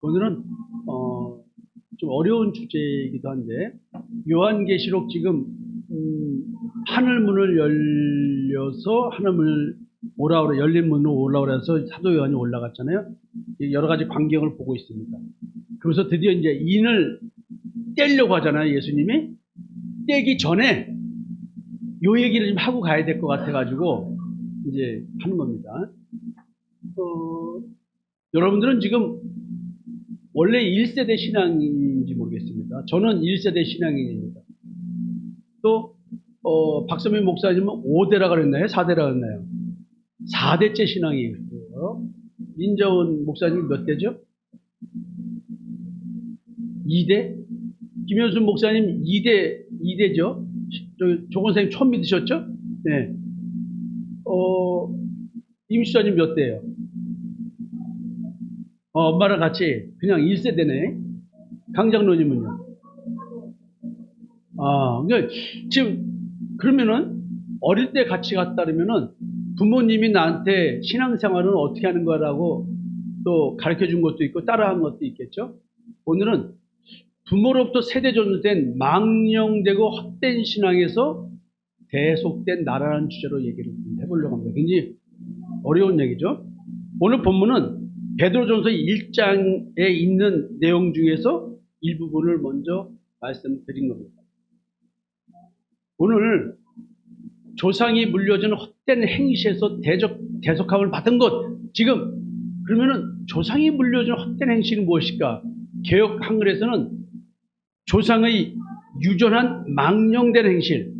오늘은 좀 어려운 주제이기도 한데 요한계시록 지금 하늘문을 열려서 하늘문을 오라오라 열린 문으로 오라오라 해서 사도 요한이 올라갔잖아요. 여러 가지 광경을 보고 있습니다. 그래서 드디어 이제 인을 떼려고 하잖아요. 예수님이 떼기 전에 요 얘기를 좀 하고 가야 될 것 같아가지고 이제 하는 겁니다. 여러분들은 지금 원래 1세대 신앙인지 모르겠습니다. 저는 1세대 신앙인입니다. 또 박선민 목사님은 5대라 그랬나요? 4대라 그랬나요? 4대째 신앙이에요. 민정은 목사님 몇 대죠? 2대? 김현순 목사님 2대죠? 조건사님 처음 믿으셨죠? 네. 임수자님 몇 대예요? 엄마랑 같이 그냥 1세대네. 강장로님은요? 그러니까 지금 그러면은 어릴 때 같이 갔다 그러면은 부모님이 나한테 신앙생활은 어떻게 하는 거라고 또 가르쳐 준 것도 있고 따라한 것도 있겠죠. 오늘은 부모로부터 세대 전수된 망령되고 헛된 신앙에서 대속된 나라라는 주제로 얘기를 해보려고 합니다. 굉장히 어려운 얘기죠. 오늘 본문은 베드로전서 1장에 있는 내용 중에서 일부분을 먼저 말씀드린 겁니다. 오늘 조상이 물려준 헛된 행실에서 대속함을 받은 것, 지금 그러면은 조상이 물려준 헛된 행실은 무엇일까? 개역 한글에서는 조상의 유전한 망령된 행실,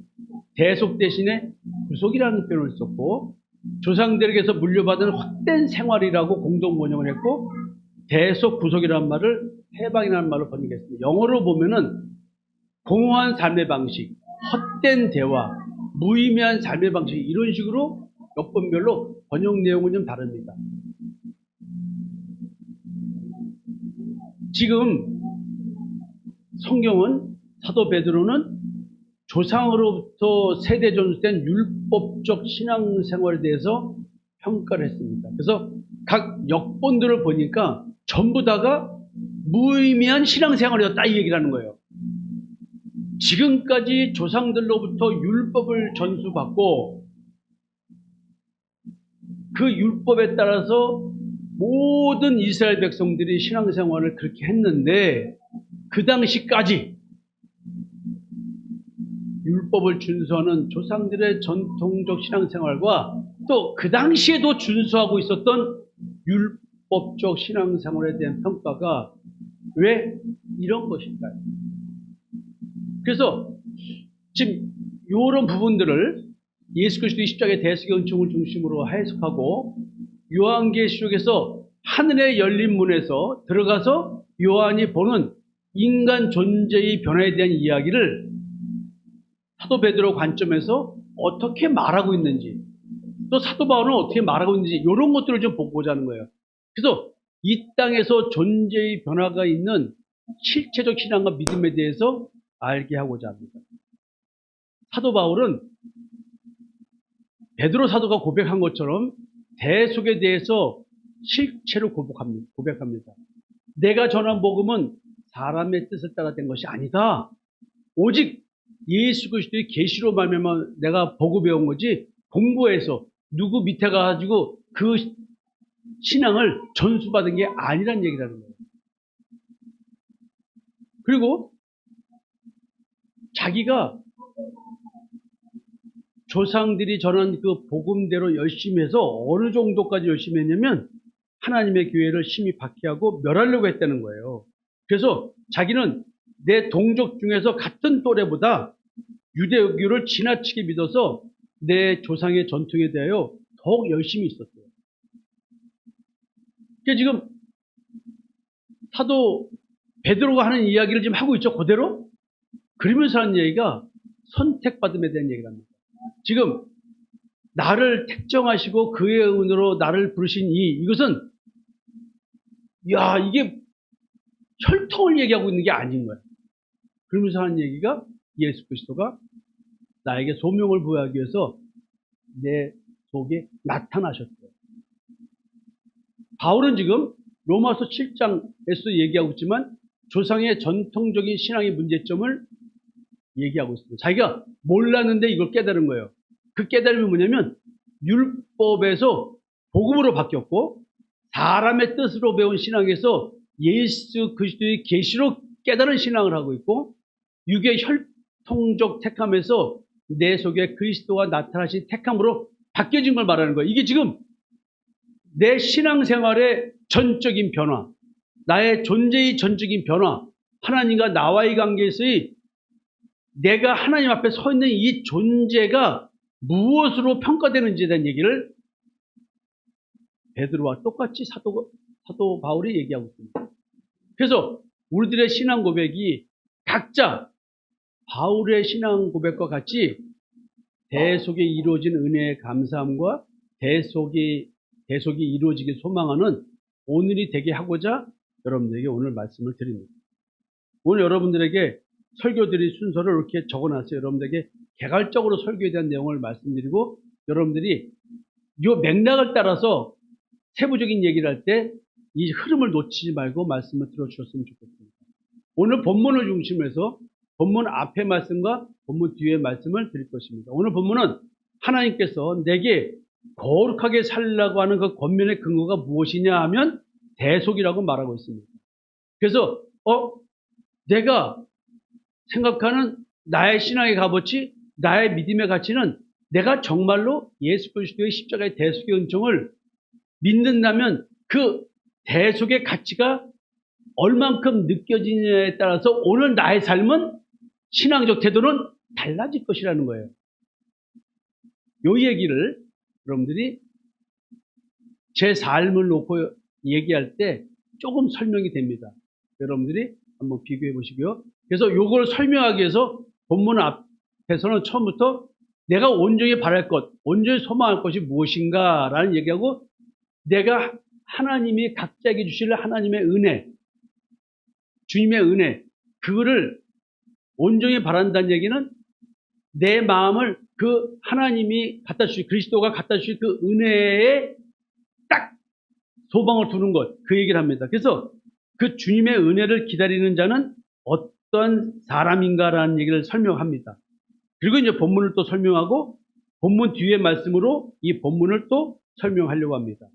대속 대신에 구속이라는 표현을 썼고, 조상들에게서 물려받은 헛된 생활이라고 공동 번역을 했고, 대속 구속이라는 말을 해방이라는 말로 번역했습니다. 영어로 보면은 공허한 삶의 방식, 헛된 대화, 무의미한 삶의 방식, 이런 식으로 여건별로 번역 내용은 좀 다릅니다. 지금 성경은 사도 베드로는 조상으로부터 세대 전수된 율법적 신앙생활에 대해서 평가를 했습니다. 그래서 각 역본들을 보니까 전부 다가 무의미한 신앙생활이었다 이 얘기를 하는 거예요. 지금까지 조상들로부터 율법을 전수받고 그 율법에 따라서 모든 이스라엘 백성들이 신앙생활을 그렇게 했는데 그 당시까지 율법을 준수하는 조상들의 전통적 신앙생활과 또 그 당시에도 준수하고 있었던 율법적 신앙생활에 대한 평가가 왜 이런 것일까요? 그래서 지금 이런 부분들을 예수 그리스도의 십자가의 대속의 은총을 중심으로 해석하고 요한계시록에서 하늘의 열린 문에서 들어가서 요한이 보는 인간 존재의 변화에 대한 이야기를 사도 베드로 관점에서 어떻게 말하고 있는지, 또 사도 바울은 어떻게 말하고 있는지 이런 것들을 좀 보고자 하는 거예요. 그래서 이 땅에서 존재의 변화가 있는 실체적 신앙과 믿음에 대해서 알게 하고자 합니다. 사도 바울은 베드로 사도가 고백한 것처럼 대속에 대해서 실체로 고백합니다. 내가 전한 복음은 사람의 뜻을 따라 된 것이 아니다. 오직 예수 그리스도의 계시로 말미암아 내가 보고 배운 거지 공부해서 누구 밑에 가가지고 그 신앙을 전수받은 게 아니란 얘기를 하는 거예요. 그리고 자기가 조상들이 전한 그 복음대로 열심히 해서 어느 정도까지 열심히 했냐면 하나님의 교회를 심히 박해하고 멸하려고 했다는 거예요. 그래서 자기는 내 동족 중에서 같은 또래보다 유대교를 지나치게 믿어서 내 조상의 전통에 대하여 더욱 열심히 있었어요. 그러니까 지금 사도 베드로가 하는 이야기를 지금 하고 있죠. 그대로? 그러면서 하는 얘기가 선택받음에 대한 얘기를 합니다. 지금 나를 택정하시고 그의 은으로 나를 부르신 이것은 이게 혈통을 얘기하고 있는 게 아닌 거예요. 그러면서 하는 얘기가 예수 그리스도가 나에게 소명을 부여하기 위해서 내 속에 나타나셨어요. 바울은 지금 로마서 7장에서 얘기하고 있지만 조상의 전통적인 신앙의 문제점을 얘기하고 있습니다. 자기가 몰랐는데 이걸 깨달은 거예요. 그 깨달음이 뭐냐면 율법에서 복음으로 바뀌었고 사람의 뜻으로 배운 신앙에서 예수 그리스도의 계시로 깨달은 신앙을 하고 있고 육의 혈통적 택함에서 내 속에 그리스도가 나타나신 택함으로 바뀌어진 걸 말하는 거예요. 이게 지금 내 신앙생활의 전적인 변화, 나의 존재의 전적인 변화, 하나님과 나와의 관계에서의 내가 하나님 앞에 서 있는 이 존재가 무엇으로 평가되는지에 대한 얘기를 베드로와 똑같이 사도 바울이 얘기하고 있습니다. 그래서 우리들의 신앙 고백이 각자 바울의 신앙 고백과 같이 대속에 이루어진 은혜의 감사함과 대속이 이루어지길 소망하는 오늘이 되게 하고자 여러분들에게 오늘 말씀을 드립니다. 오늘 여러분들에게 설교드릴 순서를 이렇게 적어놨어요. 여러분들에게 개괄적으로 설교에 대한 내용을 말씀드리고 여러분들이 이 맥락을 따라서 세부적인 얘기를 할 때 이 흐름을 놓치지 말고 말씀을 들어주셨으면 좋겠습니다. 오늘 본문을 중심으로 해서 본문 앞의 말씀과 본문 뒤의 말씀을 드릴 것입니다. 오늘 본문은 하나님께서 내게 거룩하게 살라고 하는 그 권면의 근거가 무엇이냐 하면 대속이라고 말하고 있습니다. 그래서 내가 생각하는 나의 신앙의 값어치, 나의 믿음의 가치는 내가 정말로 예수 그리스도의 십자가의 대속의 은총을 믿는다면 그 대속의 가치가 얼만큼 느껴지느냐에 따라서 오늘 나의 삶은 신앙적 태도는 달라질 것이라는 거예요. 이 얘기를 여러분들이 제 삶을 놓고 얘기할 때 조금 설명이 됩니다. 여러분들이 한번 비교해 보시고요. 그래서 이걸 설명하기 위해서 본문 앞에서는 처음부터 내가 온전히 바랄 것, 온전히 소망할 것이 무엇인가 라는 얘기하고 내가 하나님이 각자에게 주실 하나님의 은혜, 주님의 은혜, 그거를 온전히 바란다는 얘기는 내 마음을 그 하나님이 갖다 주실, 그리스도가 갖다 주실 그 은혜에 딱 소망을 두는 것, 그 얘기를 합니다. 그래서 그 주님의 은혜를 기다리는 자는 어떤 사람인가라는 얘기를 설명합니다. 그리고 이제 본문을 또 설명하고 본문 뒤의 말씀으로 이 본문을 또 설명하려고 합니다.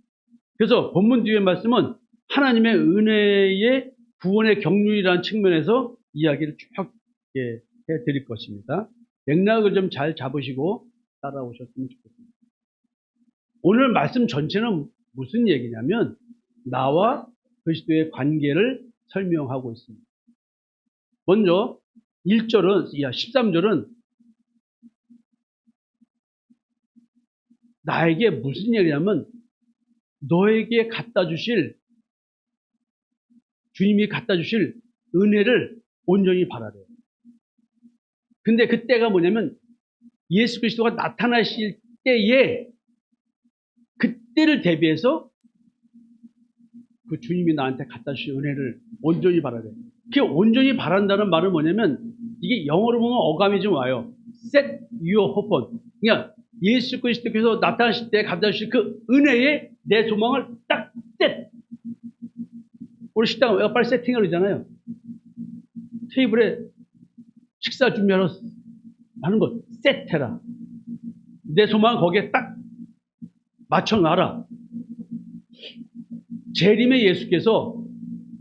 그래서 본문 뒤의 말씀은 하나님의 은혜의 구원의 경륜이라는 측면에서 이야기를 쭉 해드릴 것입니다. 맥락을 좀 잘 잡으시고 따라오셨으면 좋겠습니다. 오늘 말씀 전체는 무슨 얘기냐면 나와 그리스도의 관계를 설명하고 있습니다. 먼저 13절은 나에게 무슨 얘기냐면 너에게 갖다 주실 주님이 갖다 주실 은혜를 온전히 바라래요. 근데 그때가 뭐냐면 예수 그리스도가 나타나실 때에 그때를 대비해서 그 주님이 나한테 갖다 주실 은혜를 온전히 바라래요. 그 온전히 바란다는 말은 뭐냐면 이게 영어로 보면 어감이 좀 와요. Set your hope on. 그러니까 예수 그리스도께서 나타나실 때 갖다 주실 그 은혜에 내 소망을 딱 set. 우리 식당 왜 빨리 세팅을 그러잖아요. 테이블에 식사 준비하러 하는 것 세트해라. 내 소망을 거기에 딱 맞춰놔라. 재림의 예수께서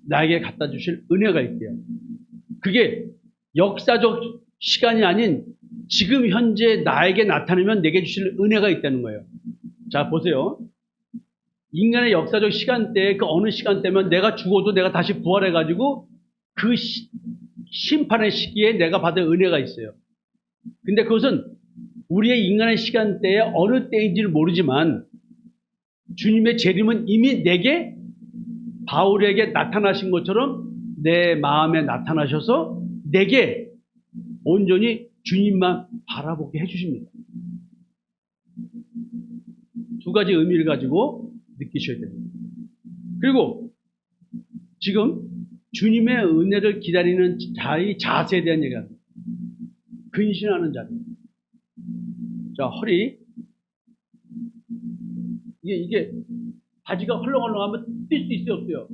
나에게 갖다 주실 은혜가 있대요. 그게 역사적 시간이 아닌 지금 현재 나에게 나타나면 내게 주실 은혜가 있다는 거예요. 자, 보세요. 인간의 역사적 시간대에 그 어느 시간대면 내가 죽어도 내가 다시 부활해가지고 그 심판의 시기에 내가 받을 은혜가 있어요. 근데 그것은 우리의 인간의 시간대에 어느 때인지를 모르지만 주님의 재림은 이미 내게 바울에게 나타나신 것처럼 내 마음에 나타나셔서 내게 온전히 주님만 바라보게 해주십니다. 두 가지 의미를 가지고 느끼셔야 됩니다. 그리고 지금 주님의 은혜를 기다리는 자의 자세에 대한 얘기합니다. 근신하는 자세. 자, 허리. 이게 바지가 헐렁헐렁하면 뛸 수 있어요, 없어요?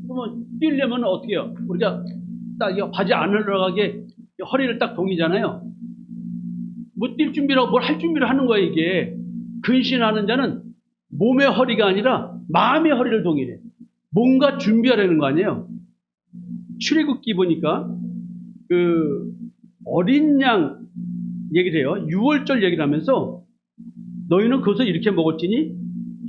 그러면 뛰려면 어떻게 해요? 우리가 딱 바지 안 흘러가게 허리를 딱 동이잖아요. 뭐 뛸 준비라고 뭘 할 준비를 하는 거예요, 이게. 근신하는 자는 몸의 허리가 아니라 마음의 허리를 동이래. 뭔가 준비하려는 거 아니에요. 출애굽기 보니까 그 어린 양 얘기를 해요. 6월절 얘기를 하면서 너희는 그것을 이렇게 먹었지니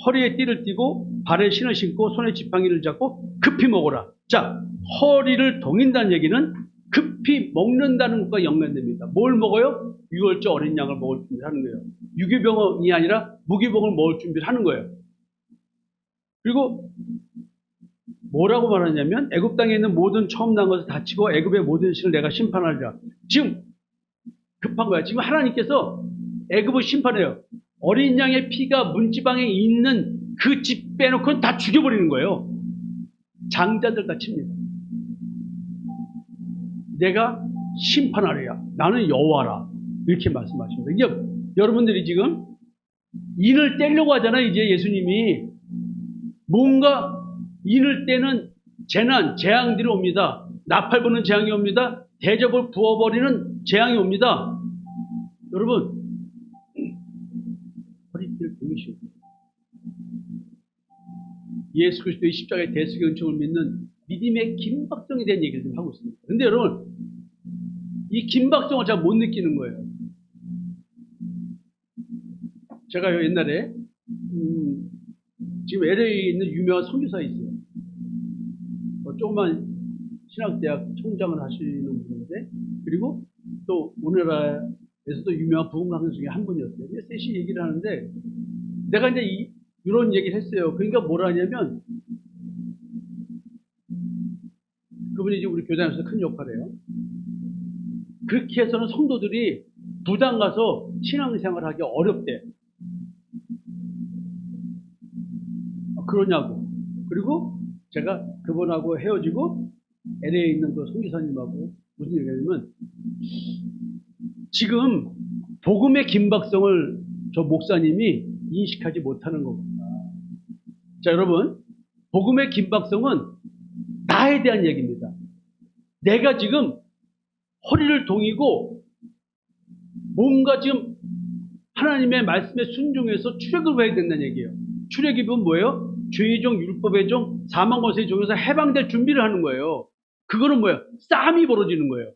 허리에 띠를 띠고 발에 신을 신고 손에 지팡이를 잡고 급히 먹어라. 자, 허리를 동인다는 얘기는 급히 먹는다는 것과 연관됩니다. 뭘 먹어요? 6월절 어린 양을 먹을 준비를 하는 거예요. 유기병이 아니라 무기병을 먹을 준비를 하는 거예요. 그리고 뭐라고 말하냐면 애굽 땅에 있는 모든 처음 난 것을 다치고 애굽의 모든 신을 내가 심판하리라. 지금 급한 거야. 지금 하나님께서 애굽을 심판해요. 어린 양의 피가 문지방에 있는 그 집 빼놓고는 다 죽여버리는 거예요. 장자들 다 칩니다. 내가 심판하리라. 나는 여호와라. 이렇게 말씀하십니다. 이게 여러분들이 지금 인을 떼려고 하잖아요. 이제 예수님이 뭔가 인을 떼는 재난, 재앙들이 옵니다. 나팔 부는 재앙이 옵니다. 대접을 부어버리는 재앙이 옵니다. 여러분, 허리띠를 동이시고 예수 그리스도의 십자가의 대속의 은총을 믿는 믿음의 긴박성에 대한 얘기를 좀 하고 있습니다. 근데 여러분, 이 긴박성을 잘 못 느끼는 거예요. 제가 옛날에 지금 LA에 있는 유명한 선교사 있어요. 조그만 신학대학 총장을 하시는 분인데, 그리고 또 우리나라에서도 유명한 부흥 강사 중에 한 분이었어요. 셋이 얘기를 하는데, 내가 이제 이런 얘기를 했어요. 그러니까 뭐라 하냐면, 그분이 이제 우리 교단에서 큰 역할을 해요. 그렇게 해서는 성도들이 부당 가서 신앙생활을 하기 어렵대. 그러냐고. 그리고 제가 그분하고 헤어지고 LA에 있는 그 선교사님하고 무슨 얘기냐면, 지금 복음의 긴박성을 저 목사님이 인식하지 못하는 겁니다. 자, 여러분, 복음의 긴박성은 나에 대한 얘기입니다. 내가 지금 허리를 동이고 뭔가 지금 하나님의 말씀에 순종해서 출애굽을 해야 된다는 얘기예요. 출애굽은 뭐예요? 죄의 종, 율법의 종, 사망 권세의 종에서 해방될 준비를 하는 거예요. 그거는 뭐예요? 싸움이 벌어지는 거예요.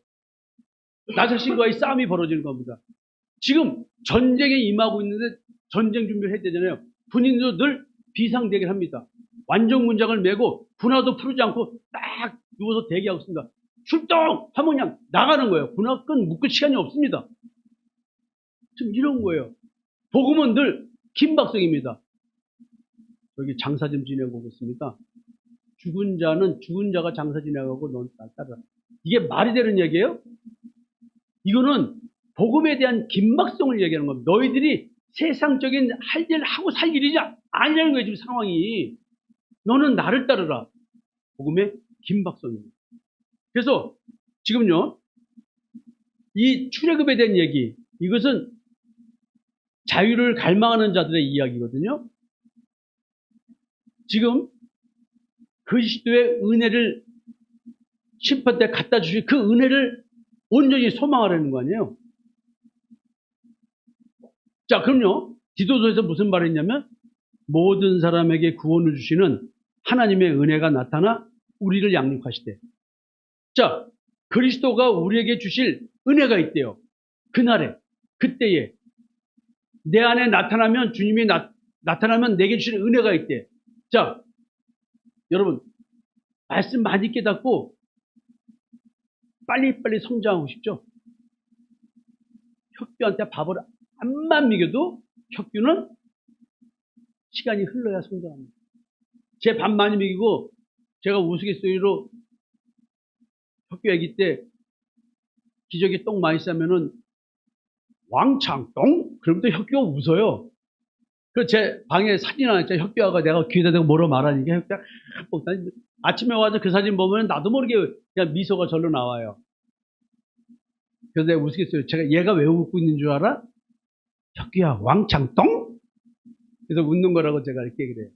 나 자신과의 싸움이 벌어지는 겁니다. 지금 전쟁에 임하고 있는데 전쟁 준비를 해야 되잖아요. 군인도 늘 비상대기를 합니다. 완전 문장을 메고 군화도 풀지 않고 딱 누워서 대기하고 있습니다. 출동! 하면 그냥 나가는 거예요. 군화 끈 묶을 시간이 없습니다. 지금 이런 거예요. 복음은 늘 긴박성입니다. 여기 장사 좀 지내고 오겠습니다. 죽은 자가 장사 지내가고 넌 따라. 이게 말이 되는 얘기예요? 이거는 복음에 대한 긴박성을 얘기하는 겁니다. 너희들이 세상적인 할 일을 하고 살 일이지 아니라는 거예요, 지금 상황이. 너는 나를 따르라. 복음의 긴박성입니다. 그래서 지금요, 이 출애굽에 대한 얘기, 이것은 자유를 갈망하는 자들의 이야기거든요. 지금 그리스도의 은혜를 심판 때 갖다 주신 그 은혜를 온전히 소망하라는 거 아니에요. 자, 그럼요. 디도서에서 무슨 말을 했냐면, 모든 사람에게 구원을 주시는 하나님의 은혜가 나타나 우리를 양육하시되. 자, 그리스도가 우리에게 주실 은혜가 있대요. 그날에, 그때에. 내 안에 나타나면, 주님이 나타나면 내게 주실 은혜가 있대. 자, 여러분, 말씀 많이 깨닫고 빨리빨리 성장하고 싶죠? 혁규한테 밥을 안만 먹여도 혁규는 시간이 흘러야 성장합니다. 제 밥 많이 먹이고 제가 우스갯소리로 혁규 아기 때 기저귀 똥 많이 싸면은 왕창 똥? 그러면 또 혁규가 웃어요. 그 제 방에 사진 하나 있잖아요. 혁규아가 내가 귀에다 대고 뭐라 말하니까 혁규가 아침에 와서 그 사진 보면 나도 모르게 그냥 미소가 절로 나와요. 그래서 내가 우스갯소리 제가 얘가 왜 웃고 있는 줄 알아? 혁규야 왕창 똥? 그래서 웃는 거라고 제가 이렇게 그래요.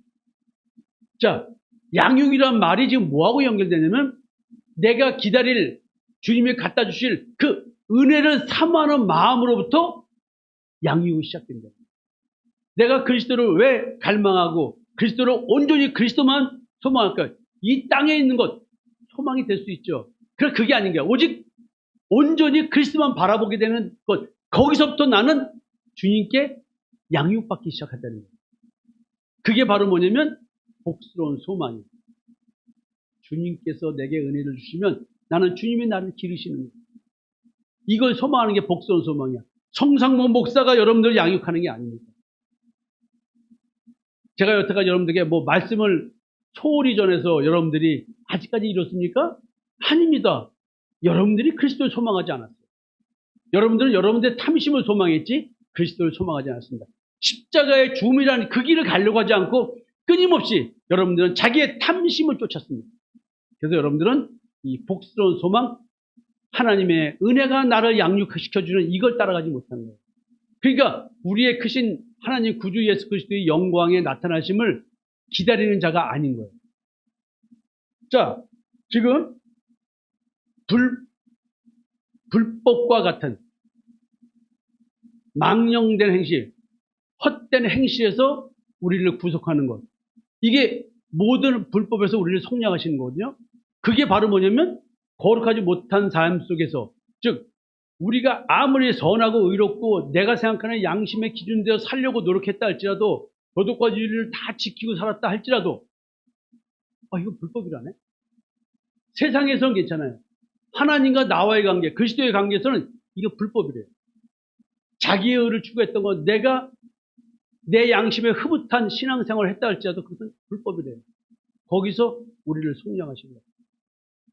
자, 양육이란 말이 지금 뭐하고 연결되냐면 내가 기다릴 주님이 갖다 주실 그 은혜를 사모하는 마음으로부터 양육이 시작된다. 내가 그리스도를 왜 갈망하고 그리스도를 온전히 그리스도만 소망할까? 이 땅에 있는 것 소망이 될 수 있죠. 그러나 그게 아닌 거야. 오직 온전히 그리스도만 바라보게 되는 것. 거기서부터 나는 주님께 양육받기 시작한다는 거예요. 그게 바로 뭐냐면 복스러운 소망이에요. 주님께서 내게 은혜를 주시면 나는 주님이 나를 기르시는 거예요. 이걸 소망하는 게 복스러운 소망이야. 성상모 목사가 여러분들을 양육하는 게 아닙니다. 제가 여태까지 여러분들에게 뭐 말씀을 소홀히 전해서 여러분들이 아직까지 이렇습니까? 아닙니다. 여러분들이 그리스도를 소망하지 않았어요. 여러분들은 여러분들의 탐심을 소망했지 그리스도를 소망하지 않았습니다. 십자가의 죽음이라는 그 길을 가려고 하지 않고 끊임없이 여러분들은 자기의 탐심을 쫓았습니다. 그래서 여러분들은 이 복스러운 소망, 하나님의 은혜가 나를 양육시켜주는 이걸 따라가지 못하는 거예요. 그러니까 우리의 크신 하나님 구주 예수 그리스도의 영광의 나타나심을 기다리는 자가 아닌 거예요. 자, 지금 불법과 같은 망령된 행실, 헛된 행실에서 우리를 구속하는 것. 이게 모든 불법에서 우리를 속량하시는 거거든요. 그게 바로 뭐냐면 거룩하지 못한 삶 속에서, 즉 우리가 아무리 선하고 의롭고 내가 생각하는 양심의 기준대로 살려고 노력했다 할지라도 도덕과 윤리를 다 지키고 살았다 할지라도 이거 불법이라네. 세상에서는 괜찮아요. 하나님과 나와의 관계, 그리스도의 관계에서는 이거 불법이래요. 자기의 의를 추구했던 건 내가 내 양심에 흐뭇한 신앙생활을 했다 할지라도 그것은 불법이래요. 거기서 우리를 속량하신 거예요.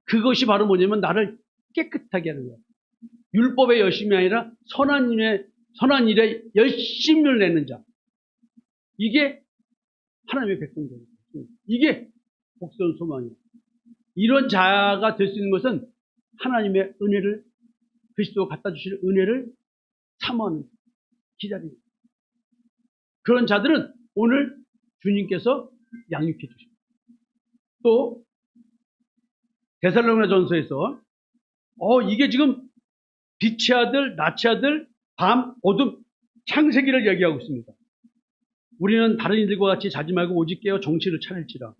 그것이 바로 뭐냐면 나를 깨끗하게 하는 거예요. 율법의 열심이 아니라 선한 일에 열심을 내는 자. 이게 하나님의 백성들이에요. 이게 복스러운 소망이에요. 이런 자가 될 수 있는 것은 하나님의 은혜를, 그리스도가 갖다 주실 은혜를 사모하는, 기다리는 그런 자들은 오늘 주님께서 양육해 주십니다. 또 데살로니가전서에서 이게 지금 빛의 아들, 낮의 아들, 밤, 어둠, 창세기를 얘기하고 있습니다. 우리는 다른 이들과 같이 자지 말고 오직 깨어 정신을 차릴지라.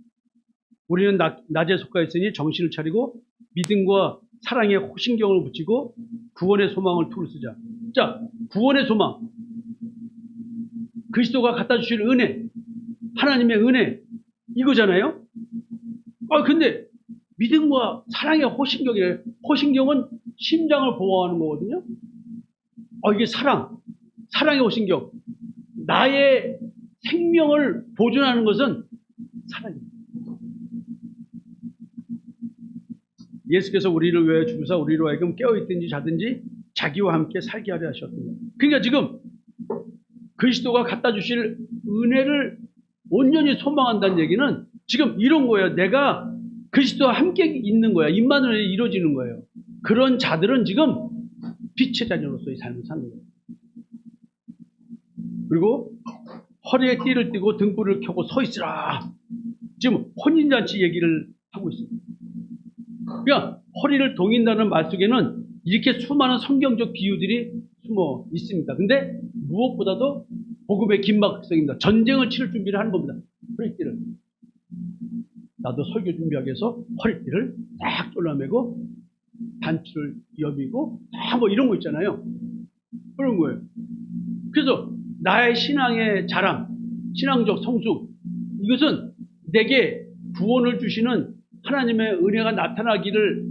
우리는 낮에 속하였으니 정신을 차리고 믿음과 사랑에 호신경을 붙이고 구원의 소망을 투를 쓰자. 자, 구원의 소망. 그리스도가 갖다 주실 은혜, 하나님의 은혜, 이거잖아요? 근데 믿음과 사랑의 호신경이에요. 호신경은 심장을 보호하는 거거든요. 이게 사랑의 호신경. 나의 생명을 보존하는 것은 사랑입니다. 예수께서 우리를 위하여 죽으사 우리로 하여금 깨어있든지 자든지 자기와 함께 살게 하려 하셨습니다. 그러니까 지금 그리스도가 갖다 주실 은혜를 온전히 소망한다는 얘기는 지금 이런 거예요. 내가 그리스도와 함께 있는 거야. 임마누엘이 이루어지는 거예요. 그런 자들은 지금 빛의 자녀로서의 삶을 사는 거예요. 그리고 허리에 띠를 띠고 등불을 켜고 서 있으라. 지금 혼인잔치 얘기를 하고 있습니다. 그러니까 허리를 동인다는 말 속에는 이렇게 수많은 성경적 비유들이 숨어 있습니다. 근데 무엇보다도 복음의 긴박성입니다. 전쟁을 치를 준비를 하는 겁니다. 허리띠를. 나도 설교 준비하기 위해서 허리띠를 딱 졸라매고 단추를 여미고 뭐 이런 거 있잖아요. 그런 거예요. 그래서 나의 신앙의 자랑, 신앙적 성숙, 이것은 내게 구원을 주시는 하나님의 은혜가 나타나기를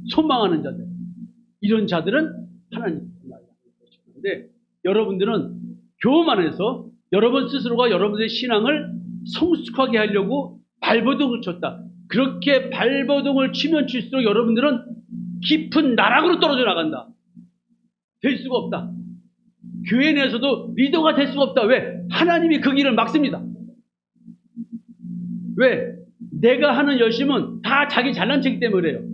소망하는 자들. 이런 자들은 하나님의 것인데 여러분들은 교만 해서 여러분 스스로가 여러분의 신앙을 성숙하게 하려고 발버둥을 쳤다. 그렇게 발버둥을 치면 칠수록 여러분들은 깊은 나락으로 떨어져 나간다. 될 수가 없다. 교회 내에서도 리더가 될 수가 없다. 왜? 하나님이 그 길을 막습니다. 왜? 내가 하는 열심은 다 자기 잘난 척이기 때문에 그래요.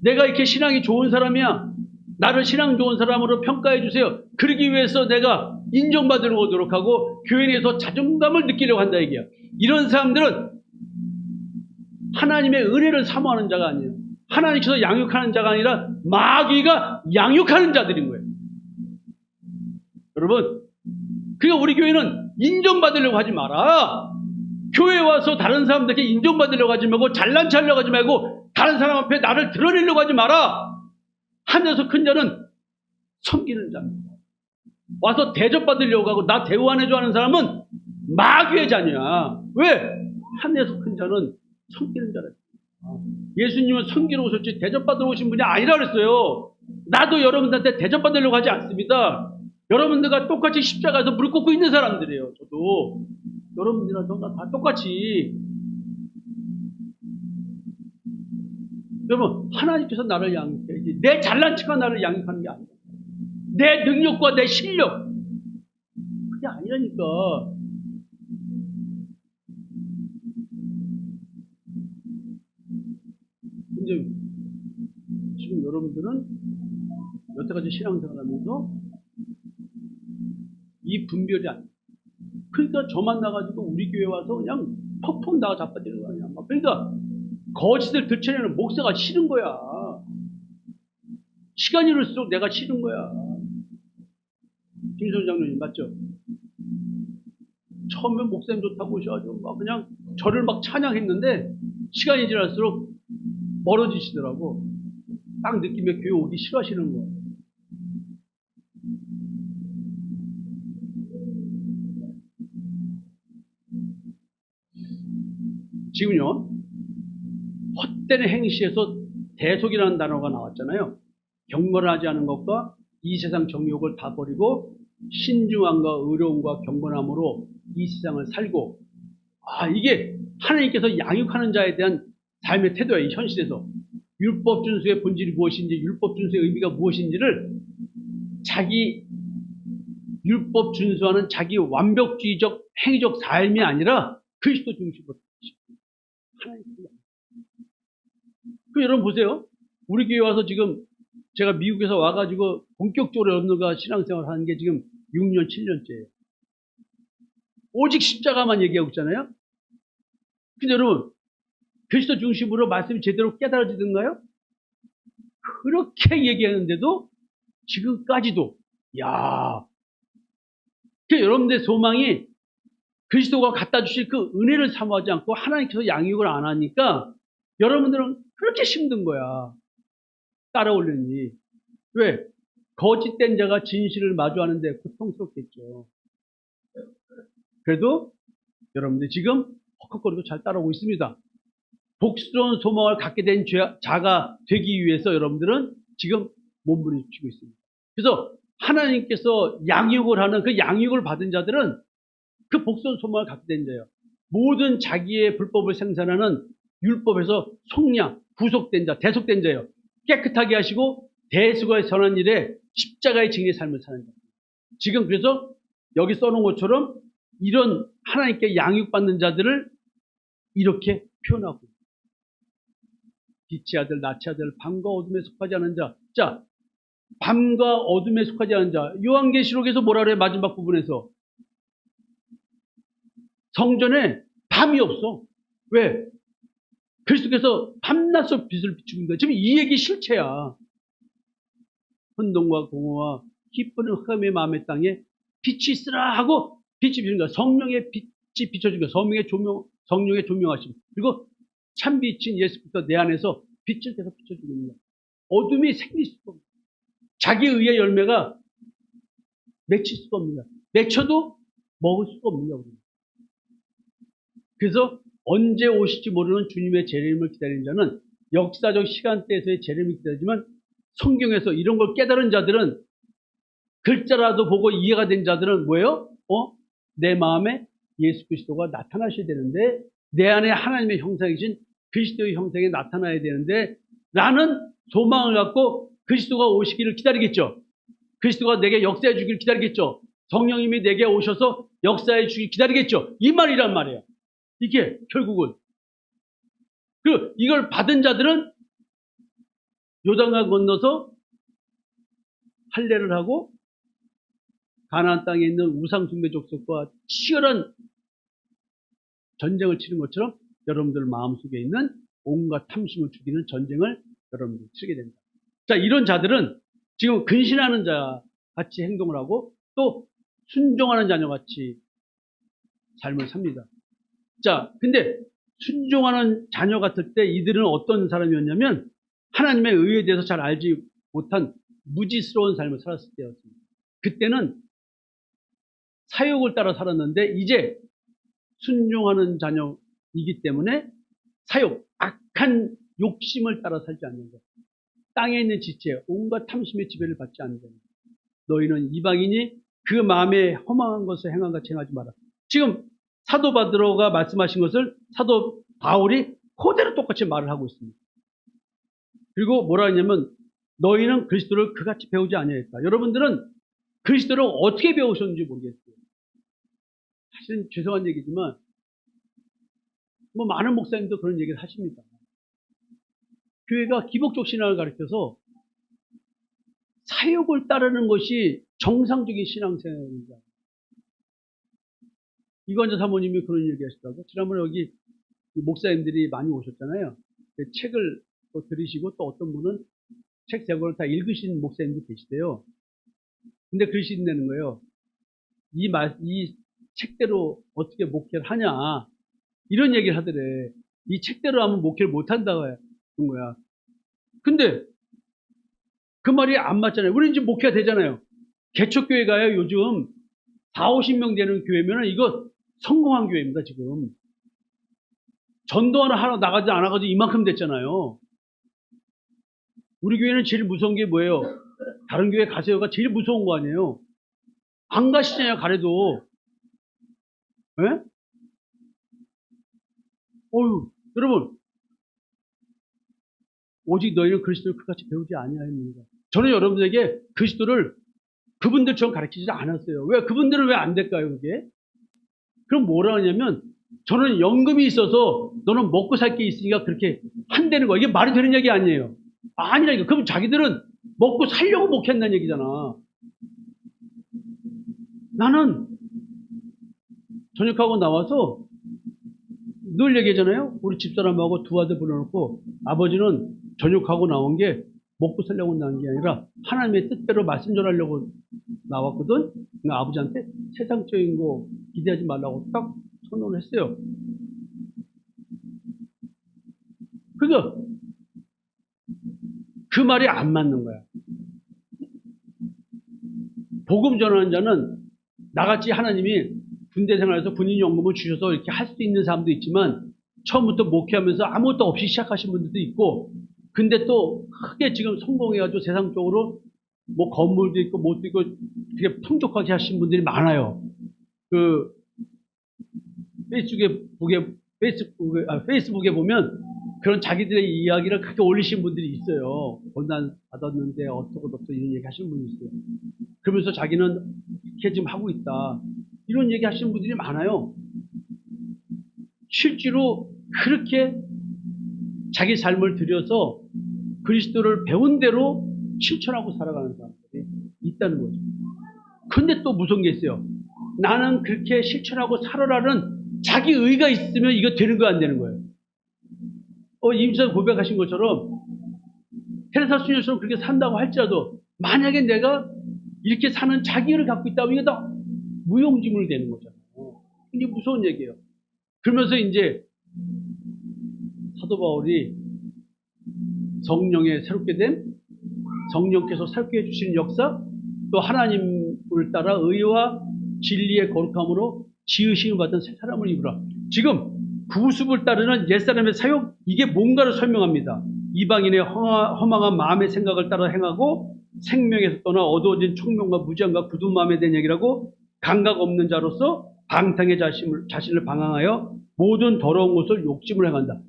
내가 이렇게 신앙이 좋은 사람이야. 나를 신앙 좋은 사람으로 평가해 주세요. 그러기 위해서 내가 인정받으려고 노력하고 교회 내에서 자존감을 느끼려고 한다 얘기야. 이런 사람들은 하나님의 은혜를 사모하는 자가 아니에요. 하나님께서 양육하는 자가 아니라 마귀가 양육하는 자들인 거예요. 여러분, 그러니까 우리 교회는 인정받으려고 하지 마라. 교회 와서 다른 사람들에게 인정받으려고 하지 말고 잘난 척하려고 하지 말고 다른 사람 앞에 나를 드러내려고 하지 마라. 하늘에서 큰 자는 섬기는 자입니다. 와서 대접받으려고 하고 나 대우 안 해줘 하는 사람은 마귀의 자녀야. 왜? 하늘에서 큰 자는 섬기는 자라. 예수님은 섬기러 오셨지 대접받으러 오신 분이 아니라 그랬어요. 나도 여러분들한테 대접받으려고 하지 않습니다. 여러분들과 똑같이 십자가에서 무릎 꿇고 있는 사람들이에요. 저도. 여러분들이나 저나 다 똑같이. 여러분, 하나님께서 나를 양육해야지. 내 잘난 척가 나를 양육하는 게 아니야. 내 능력과 내 실력. 그게 아니라니까. 근데 지금 여러분들은 여태까지 신앙생활 하면서 이 분별이 안 돼. 그러니까 저만 나가지고 우리 교회 와서 그냥 퍽퍽 나가 자빠지는 거 아니야. 그러니까 거짓을 들춰내는 목사가 싫은 거야. 시간이 흐를수록 내가 싫은 거야. 김선 장로님 맞죠? 처음에 목사님 좋다고 오셔가지고 막 그냥 저를 막 찬양했는데 시간이 지날수록 멀어지시더라고. 딱 느낌에 교회 오기 싫어하시는 거야. 지금요, 헛된 행시에서 대속이라는 단어가 나왔잖아요. 경건을 하지 않은 것과 이 세상 정욕을 다 버리고 신중함과 의로움과 경건함으로 이 세상을 살고, 이게 하나님께서 양육하는 자에 대한 삶의 태도예요. 이 현실에서 율법 준수의 본질이 무엇인지, 율법 준수의 의미가 무엇인지를 자기 율법 준수하는 자기 완벽주의적 행위적 삶이 아니라 그리스도 중심으로 그 여러분 보세요. 우리 교회 와서 지금 제가 미국에서 와가지고 본격적으로 여러분들과 신앙생활 하는 게 지금 6년, 7년째예요. 오직 십자가만 얘기하고 있잖아요. 근데 여러분, 그리스도 중심으로 말씀이 제대로 깨달아지던가요? 그렇게 얘기하는데도 지금까지도, 그 여러분들의 소망이 그리스도가 갖다 주실 그 은혜를 사모하지 않고 하나님께서 양육을 안 하니까 여러분들은 그렇게 힘든 거야. 따라오려니. 왜? 거짓된 자가 진실을 마주하는데 고통스럽겠죠. 그래도 여러분들 지금 헉헉거리고 잘 따라오고 있습니다. 복스러운 소망을 갖게 된 자가 되기 위해서 여러분들은 지금 몸부림치고 있습니다. 그래서 하나님께서 양육을 하는 그 양육을 받은 자들은 그 복스러운 소망을 갖게 된 자예요. 모든 자기의 불법을 생산하는 율법에서 속량, 구속된 자, 대속된 자예요. 깨끗하게 하시고 대수가 선한 일에 십자가의 증인의 삶을 사는 자. 지금 그래서 여기 써놓은 것처럼 이런 하나님께 양육받는 자들을 이렇게 표현하고 있습니다. 빛의 아들, 낮의 아들, 밤과 어둠에 속하지 않은 자. 자, 밤과 어둠에 속하지 않은 자. 요한계시록에서 뭐라 그래요? 마지막 부분에서. 성전에 밤이 없어. 왜? 그리스도께서 밤낮으로 빛을 비추는 거야. 지금 이 얘기 실체야. 혼돈과 공허와 기쁘는 흑암의 마음의 땅에 빛이 있으라 하고 빛이 비추는 거야. 성령의 빛이 비춰준 거야. 성령의 조명하심. 그리고 참 빛인 예수부터 내 안에서 빛을 계속 비춰주고 있는 거야. 어둠이 생길 수가 없어. 자기 의의 열매가 맺힐 수가 없는 거야. 맺혀도 먹을 수가 없는 거야. 그래서 언제 오실지 모르는 주님의 재림을 기다리는 자는 역사적 시간대에서의 재림을 기다리지만 성경에서 이런 걸 깨달은 자들은 글자라도 보고 이해가 된 자들은 뭐예요? 내 마음에 예수 그리스도가 나타나셔야 되는데 내 안에 하나님의 형상이신 그리스도의 형상이 나타나야 되는데 라는 소망을 갖고 그리스도가 오시기를 기다리겠죠. 그리스도가 내게 역사해 주기를 기다리겠죠. 성령님이 내게 오셔서 역사해 주기를 기다리겠죠. 이 말이란 말이에요. 이게 결국은 이걸 받은 자들은 요단강 건너서 할례를 하고 가나안 땅에 있는 우상 숭배 족속과 치열한 전쟁을 치는 것처럼 여러분들 마음속에 있는 온갖 탐심을 죽이는 전쟁을 여러분들이 치르게 됩니다. 자, 이런 자들은 지금 근신하는 자 같이 행동을 하고 또 순종하는 자녀 같이 삶을 삽니다. 자, 근데 순종하는 자녀 같을 때 이들은 어떤 사람이었냐면 하나님의 의에 대해서 잘 알지 못한 무지스러운 삶을 살았을 때였습니다. 그때는 사욕을 따라 살았는데 이제 순종하는 자녀이기 때문에 사욕, 악한 욕심을 따라 살지 않는 것. 땅에 있는 지체, 온갖 탐심의 지배를 받지 않는 것. 너희는 이방인이 그 마음에 허망한 것을 행한 같이 행하지 마라. 지금 사도 바드로가 말씀하신 것을 사도 바울이 그대로 똑같이 말을 하고 있습니다. 그리고 뭐라 하냐면 너희는 그리스도를 그같이 배우지 아니하였다. 여러분들은 그리스도를 어떻게 배우셨는지 모르겠어요. 사실은 죄송한 얘기지만 뭐 많은 목사님도 그런 얘기를 하십니다. 교회가 기복적 신앙을 가르쳐서 사욕을 따르는 것이 정상적인 신앙생활입니다. 이관자 사모님이 그런 얘기 하시더라고요. 지난번에 여기 목사님들이 많이 오셨잖아요. 책을 또 들으시고 또 어떤 분은 책 제목을 다 읽으신 목사님도 계시대요. 근데 글씨 내는 거예요. 이 책대로 어떻게 목회를 하냐. 이런 얘기를 하더래. 이 책대로 하면 목회를 못 한다고 하는 거야. 근데 그 말이 안 맞잖아요. 우리는 지금 목회가 되잖아요. 개척교회가요, 요즘 4, 50명 되는 교회면은 이거 성공한 교회입니다, 지금. 전도 하나 나가지 않아가지고 이만큼 됐잖아요. 우리 교회는 제일 무서운 게 뭐예요? 다른 교회 가세요가 제일 무서운 거 아니에요? 안 가시잖아요, 가래도. 예? 어휴, 여러분. 오직 너희는 그리스도를 그같이 배우지 아니하였느니라. 저는 여러분들에게 그리스도를 그분들처럼 가르치지 않았어요. 왜? 그분들은 왜 안 될까요, 그게? 그럼 뭐라 하냐면, 저는 연금이 있어서 너는 먹고 살 게 있으니까 그렇게 한다는 거. 이게 말이 되는 얘기 아니에요. 아니라니까. 그럼 자기들은 먹고 살려고 목했다는 얘기잖아. 나는 전역하고 나와서 늘 얘기하잖아요. 우리 집사람하고 두 아들 불러놓고 아버지는 전역하고 나온 게 먹고 살려고 나온 게 아니라 하나님의 뜻대로 말씀 전하려고 나왔거든. 그러니까 아버지한테 세상적인 거 기대하지 말라고 딱 선언을 했어요. 그러니까 그 말이 안 맞는 거야. 복음 전하는 자는 나같이 하나님이 군대 생활에서 군인 연금을 주셔서 이렇게 할 수 있는 사람도 있지만 처음부터 목회하면서 아무것도 없이 시작하신 분들도 있고 근데 또 크게 지금 성공해가지고 세상적으로 뭐 건물도 있고 뭐도 있고 되게 풍족하게 하신 분들이 많아요. 그 페이스북에 보면 그런 자기들의 이야기를 크게 올리신 분들이 있어요. 고난 받았는데 어떻고 이런 얘기 하시는 분이 있어요. 그러면서 자기는 이렇게 지금 하고 있다. 이런 얘기 하시는 분들이 많아요. 실제로 그렇게 자기 삶을 들여서 그리스도를 배운 대로 실천하고 살아가는 사람들이 있다는 거죠. 근데 또 무서운 게 있어요. 나는 그렇게 실천하고 살아라는 자기 의가 있으면 이거 되는 거 안 되는 거예요. 임수가 고백하신 것처럼 테레사 수녀처럼 그렇게 산다고 할지라도 만약에 내가 이렇게 사는 자기 의를 갖고 있다면 이게 다 무용지물이 되는 거잖아요. 이게 무서운 얘기예요. 그러면서 이제 사도 바울이 성령에 새롭게 된 성령께서 새롭게 해주시는 역사 또 하나님을 따라 의와 진리의 거룩함으로 지으심을 받은 새 사람을 입으라. 지금 구습을 따르는 옛사람의 사욕 이게 뭔가를 설명합니다. 이방인의 허망한 마음의 생각을 따라 행하고 생명에서 떠나 어두워진 총명과 무지함과 굳은 마음에 대한 얘기라고 감각 없는 자로서 방탕의 자신을 방황하여 모든 더러운 것을 욕심을 행한다.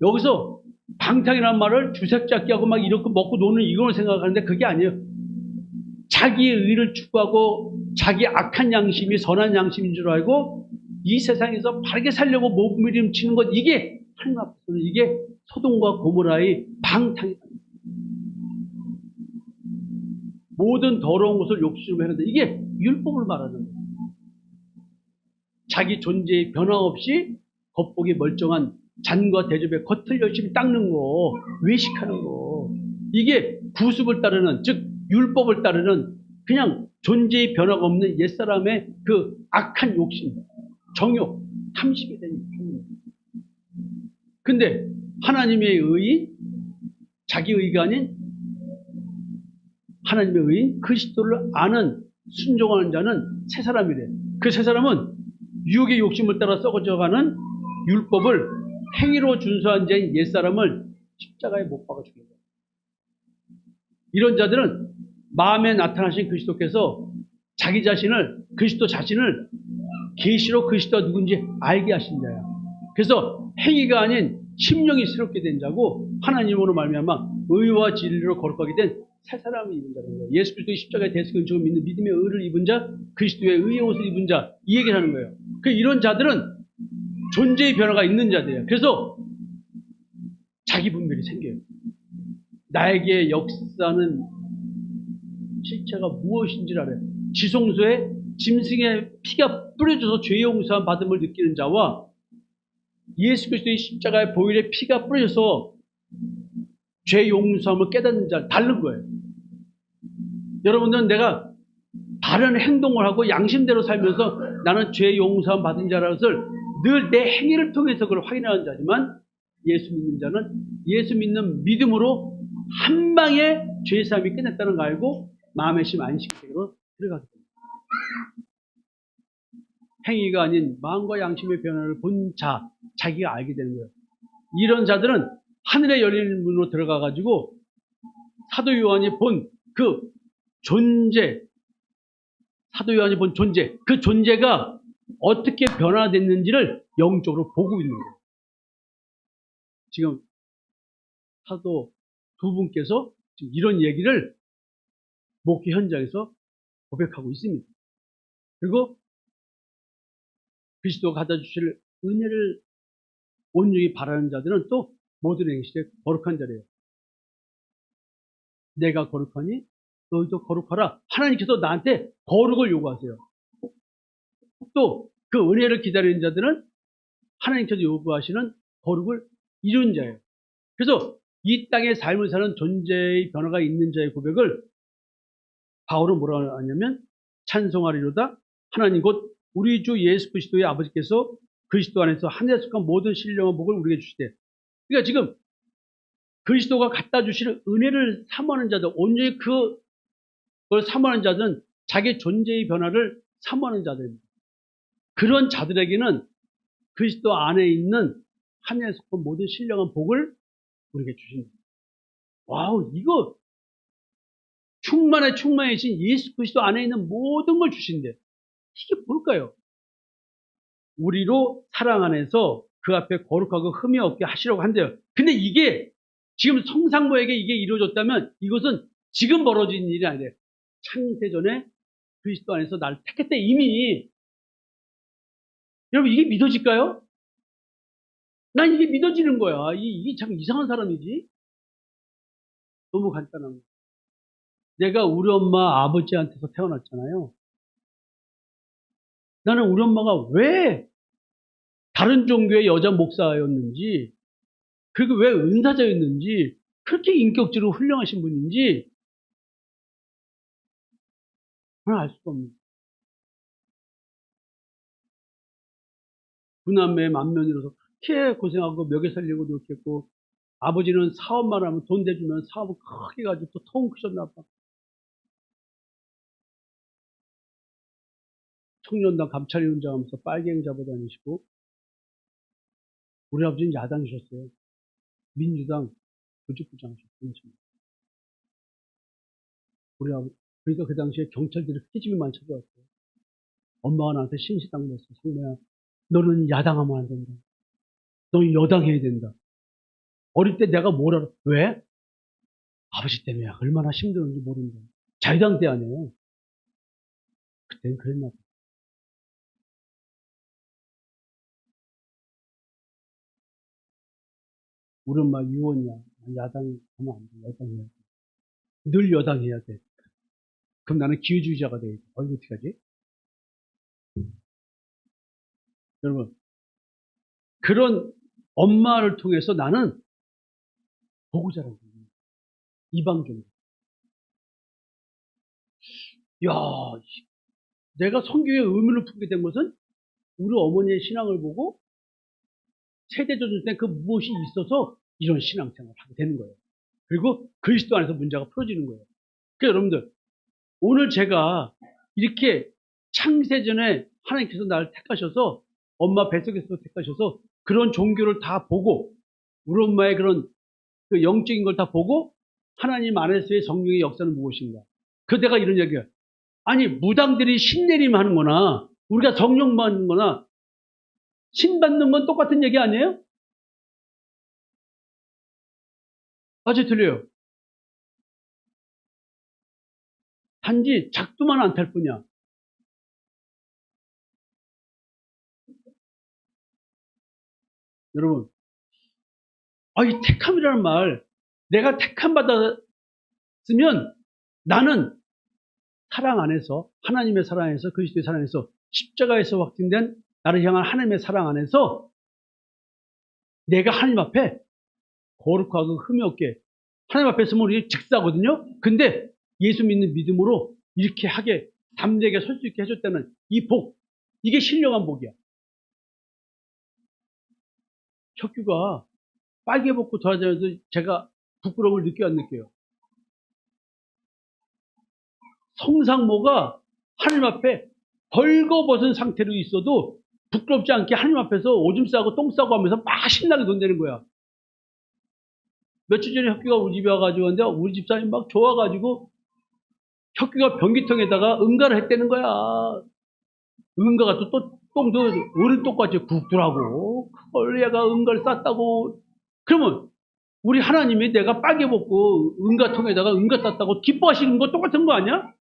여기서 방탕이라는 말을 주색잡기 하고 막 이렇게 먹고 노는 이걸 생각하는데 그게 아니에요. 자기의 의를 추구하고 자기 악한 양심이 선한 양심인 줄 알고 이 세상에서 바르게 살려고 몸부림치는 것 이게 하나님 앞에서는 이게 소돔과 고모라의 방탕이다. 모든 더러운 것을 욕심으로 해낸다. 이게 율법을 말하는 거예요. 자기 존재의 변화 없이 겉보기 멀쩡한 잔과 대접의 겉을 열심히 닦는 거, 외식하는 거. 이게 구습을 따르는, 즉 율법을 따르는 그냥 존재의 변화가 없는 옛사람의 그 악한 욕심, 정욕, 탐심이 되는 거예요. 근데 하나님의 의, 자기 의가 아닌 하나님의 의인 그리스도를 아는 순종하는 자는 새 사람이래. 그 새 사람은 유혹의 욕심을 따라 썩어져가는 율법을 행위로 준수한 자인 옛사람을 십자가에 못 박아 죽인 거예요. 이런 자들은 마음에 나타나신 그리스도께서 자기 자신을, 그리스도 자신을 계시로 그리스도가 누군지 알게 하신 자야. 그래서 행위가 아닌 심령이 새롭게 된 자고 하나님으로 말미암아 의와 진리로 거룩하게 된 새 사람을 입은 자라는 거예요. 예수 그리스도의 십자가의 대속을 지금 믿는 믿음의 의를 입은 자, 그리스도의 의의 옷을 입은 자, 이 얘기를 하는 거예요. 이런 자들은 존재의 변화가 있는 자들이에요. 그래서 자기 분별이 생겨요. 나에게 역사는 실체가 무엇인지를 알아요. 지성소에 짐승의 피가 뿌려져서 죄 용서함 받음을 느끼는 자와 예수 그리스도의 십자가의 보혈의 피가 뿌려져서 죄 용서함을 깨닫는 자 다른 거예요. 여러분들은 내가 바른 행동을 하고 양심대로 살면서 나는 죄 용서함 받은 자라는 것을 늘 내 행위를 통해서 그걸 확인하는 자지만 예수 믿는 자는 예수 믿는 믿음으로 한 방에 죄사함이 끝났다는 거 알고 마음의 심 안식으로 들어가게 됩니다. 행위가 아닌 마음과 양심의 변화를 본 자, 자기가 알게 되는 거예요. 이런 자들은 하늘에 열린 문으로 들어가가지고 사도 요한이 본 그 존재, 사도 요한이 본 존재, 그 존재가 어떻게 변화됐는지를 영적으로 보고 있는 거예요. 지금 사도 두 분께서 지금 이런 얘기를 목회 현장에서 고백하고 있습니다. 그리고 그리스도가 갖다 주실 은혜를 온전히 바라는 자들은 또 모든 행실에 거룩한 자래요. 내가 거룩하니 너희도 거룩하라. 하나님께서 나한테 거룩을 요구하세요. 또 그 은혜를 기다리는 자들은 하나님께서 요구하시는 거룩을 이룬 자예요. 그래서 이 땅의 삶을 사는 존재의 변화가 있는 자의 고백을 바울은 뭐라고 하냐면 찬송하리로다 하나님 곧 우리 주 예수 그리스도의 아버지께서 그리스도 안에서 한 해 속한 모든 신령한 복을 우리에게 주시되, 그러니까 지금 그리스도가 갖다 주시는 은혜를 사모하는 자들, 온전히 그걸 사모하는 자들은 자기 존재의 변화를 사모하는 자들입니다. 그런 자들에게는 그리스도 안에 있는 한 해 속한 모든 신령한 복을 우리에게 주신다. 와우, 이거 충만해신 예수 그리스도 안에 있는 모든 걸 주신대. 이게 뭘까요? 우리로 사랑 안에서 그 앞에 거룩하고 흠이 없게 하시려고 한대요. 근데 이게 지금 성상모에게 이게 이루어졌다면 이것은 지금 벌어진 일이 아니래요. 창세전에 그리스도 안에서 나를 택했대 이미. 여러분 이게 믿어질까요? 난 이게 믿어지는 거야. 이게 참 이상한 사람이지. 너무 간단한 거. 내가 우리 엄마 아버지한테서 태어났잖아요. 나는 우리 엄마가 왜 다른 종교의 여자 목사였는지, 그리고 왜 은사자였는지, 그렇게 인격적으로 훌륭하신 분인지 저는 알 수가 없는. 구남매 만면으로서 그렇게 고생하고 먹여 살리고 노력했고, 아버지는 사업만 하면 돈 대주면 사업을 크게 가지고 또 통 크셨나 봐. 청년단 감찰위원장 하면서 빨갱이 잡아다니시고, 우리 아버지는 야당이셨어요. 민주당 조직부장 하셨어요. 우리 아버지, 그러니까 그 당시에 경찰들이 흑기집이만 찾아왔어요. 엄마가 나한테 신시당부했어. 성모야, 너는 야당하면 안 된다. 너는 여당해야 된다. 어릴 때 내가 뭘 알아? 왜? 아버지 때문에 얼마나 힘들었는지 모른다. 자유당 때 아니에요. 그때는 그랬나 봐. 우리 엄마 유언이야. 야당하면 안 돼. 여당해야 돼. 늘 여당해야 돼. 그럼 나는 기회주의자가 돼야지. 어떻게 하지? 여러분, 그런 엄마를 통해서 나는 보고 자란 거예요. 이방종. 야, 내가 성경의 의문을 품게 된 것은 우리 어머니의 신앙을 보고 세대조절 때 그 무엇이 있어서 이런 신앙생활을 하게 되는 거예요. 그리고 그리스도 안에서 문제가 풀어지는 거예요. 그러니까 여러분들, 오늘 제가 이렇게 창세전에 하나님께서 나를 택하셔서 엄마 뱃속에서 택하셔서 그런 종교를 다 보고 우리 엄마의 그런 그 영적인 걸 다 보고 하나님 안에서의 성령의 역사는 무엇인가. 그 내가 이런 얘기야. 아니 무당들이 신내림 하는 거나 우리가 성령 받는 거나 신 받는 건 똑같은 얘기 아니에요? 맞아요, 틀려요. 단지 작두만 안 탈 뿐이야. 여러분, 이 택함이라는 말, 내가 택함 받았으면 나는 사랑 안에서, 하나님의 사랑 안에서, 그리스도의 사랑 안에서, 십자가에서 확증된 나를 향한 하나님의 사랑 안에서 내가 하나님 앞에 거룩하고 흠이 없게 하나님 앞에 서면 우리 즉사거든요. 근데 예수 믿는 믿음으로 이렇게 하게 담대하게 설 수 있게 해줬다는 이 복, 이게 신령한 복이야. 혁규가 빨개 벗고 돌아다니면서 제가 부끄러움을 느껴 안 느껴요? 성상모가 하나님 앞에 벌거벗은 상태로 있어도 부끄럽지 않게 하나님 앞에서 오줌 싸고 똥 싸고 하면서 막 신나게 돈대는 거야. 며칠 전에 혁규가 우리 집에 와가지고 왔는데 우리 집사람이 막 좋아가지고 혁규가 변기통에다가 응가를 했다는 거야. 응가가 또 똥도 어른 똑같이 굵더라고. 그걸 얘가 응가를 쌌다고. 그러면 우리 하나님이 내가 빨개 벗고 응가통에다가 응가 쌌다고 기뻐하시는 거 똑같은 거 아니야?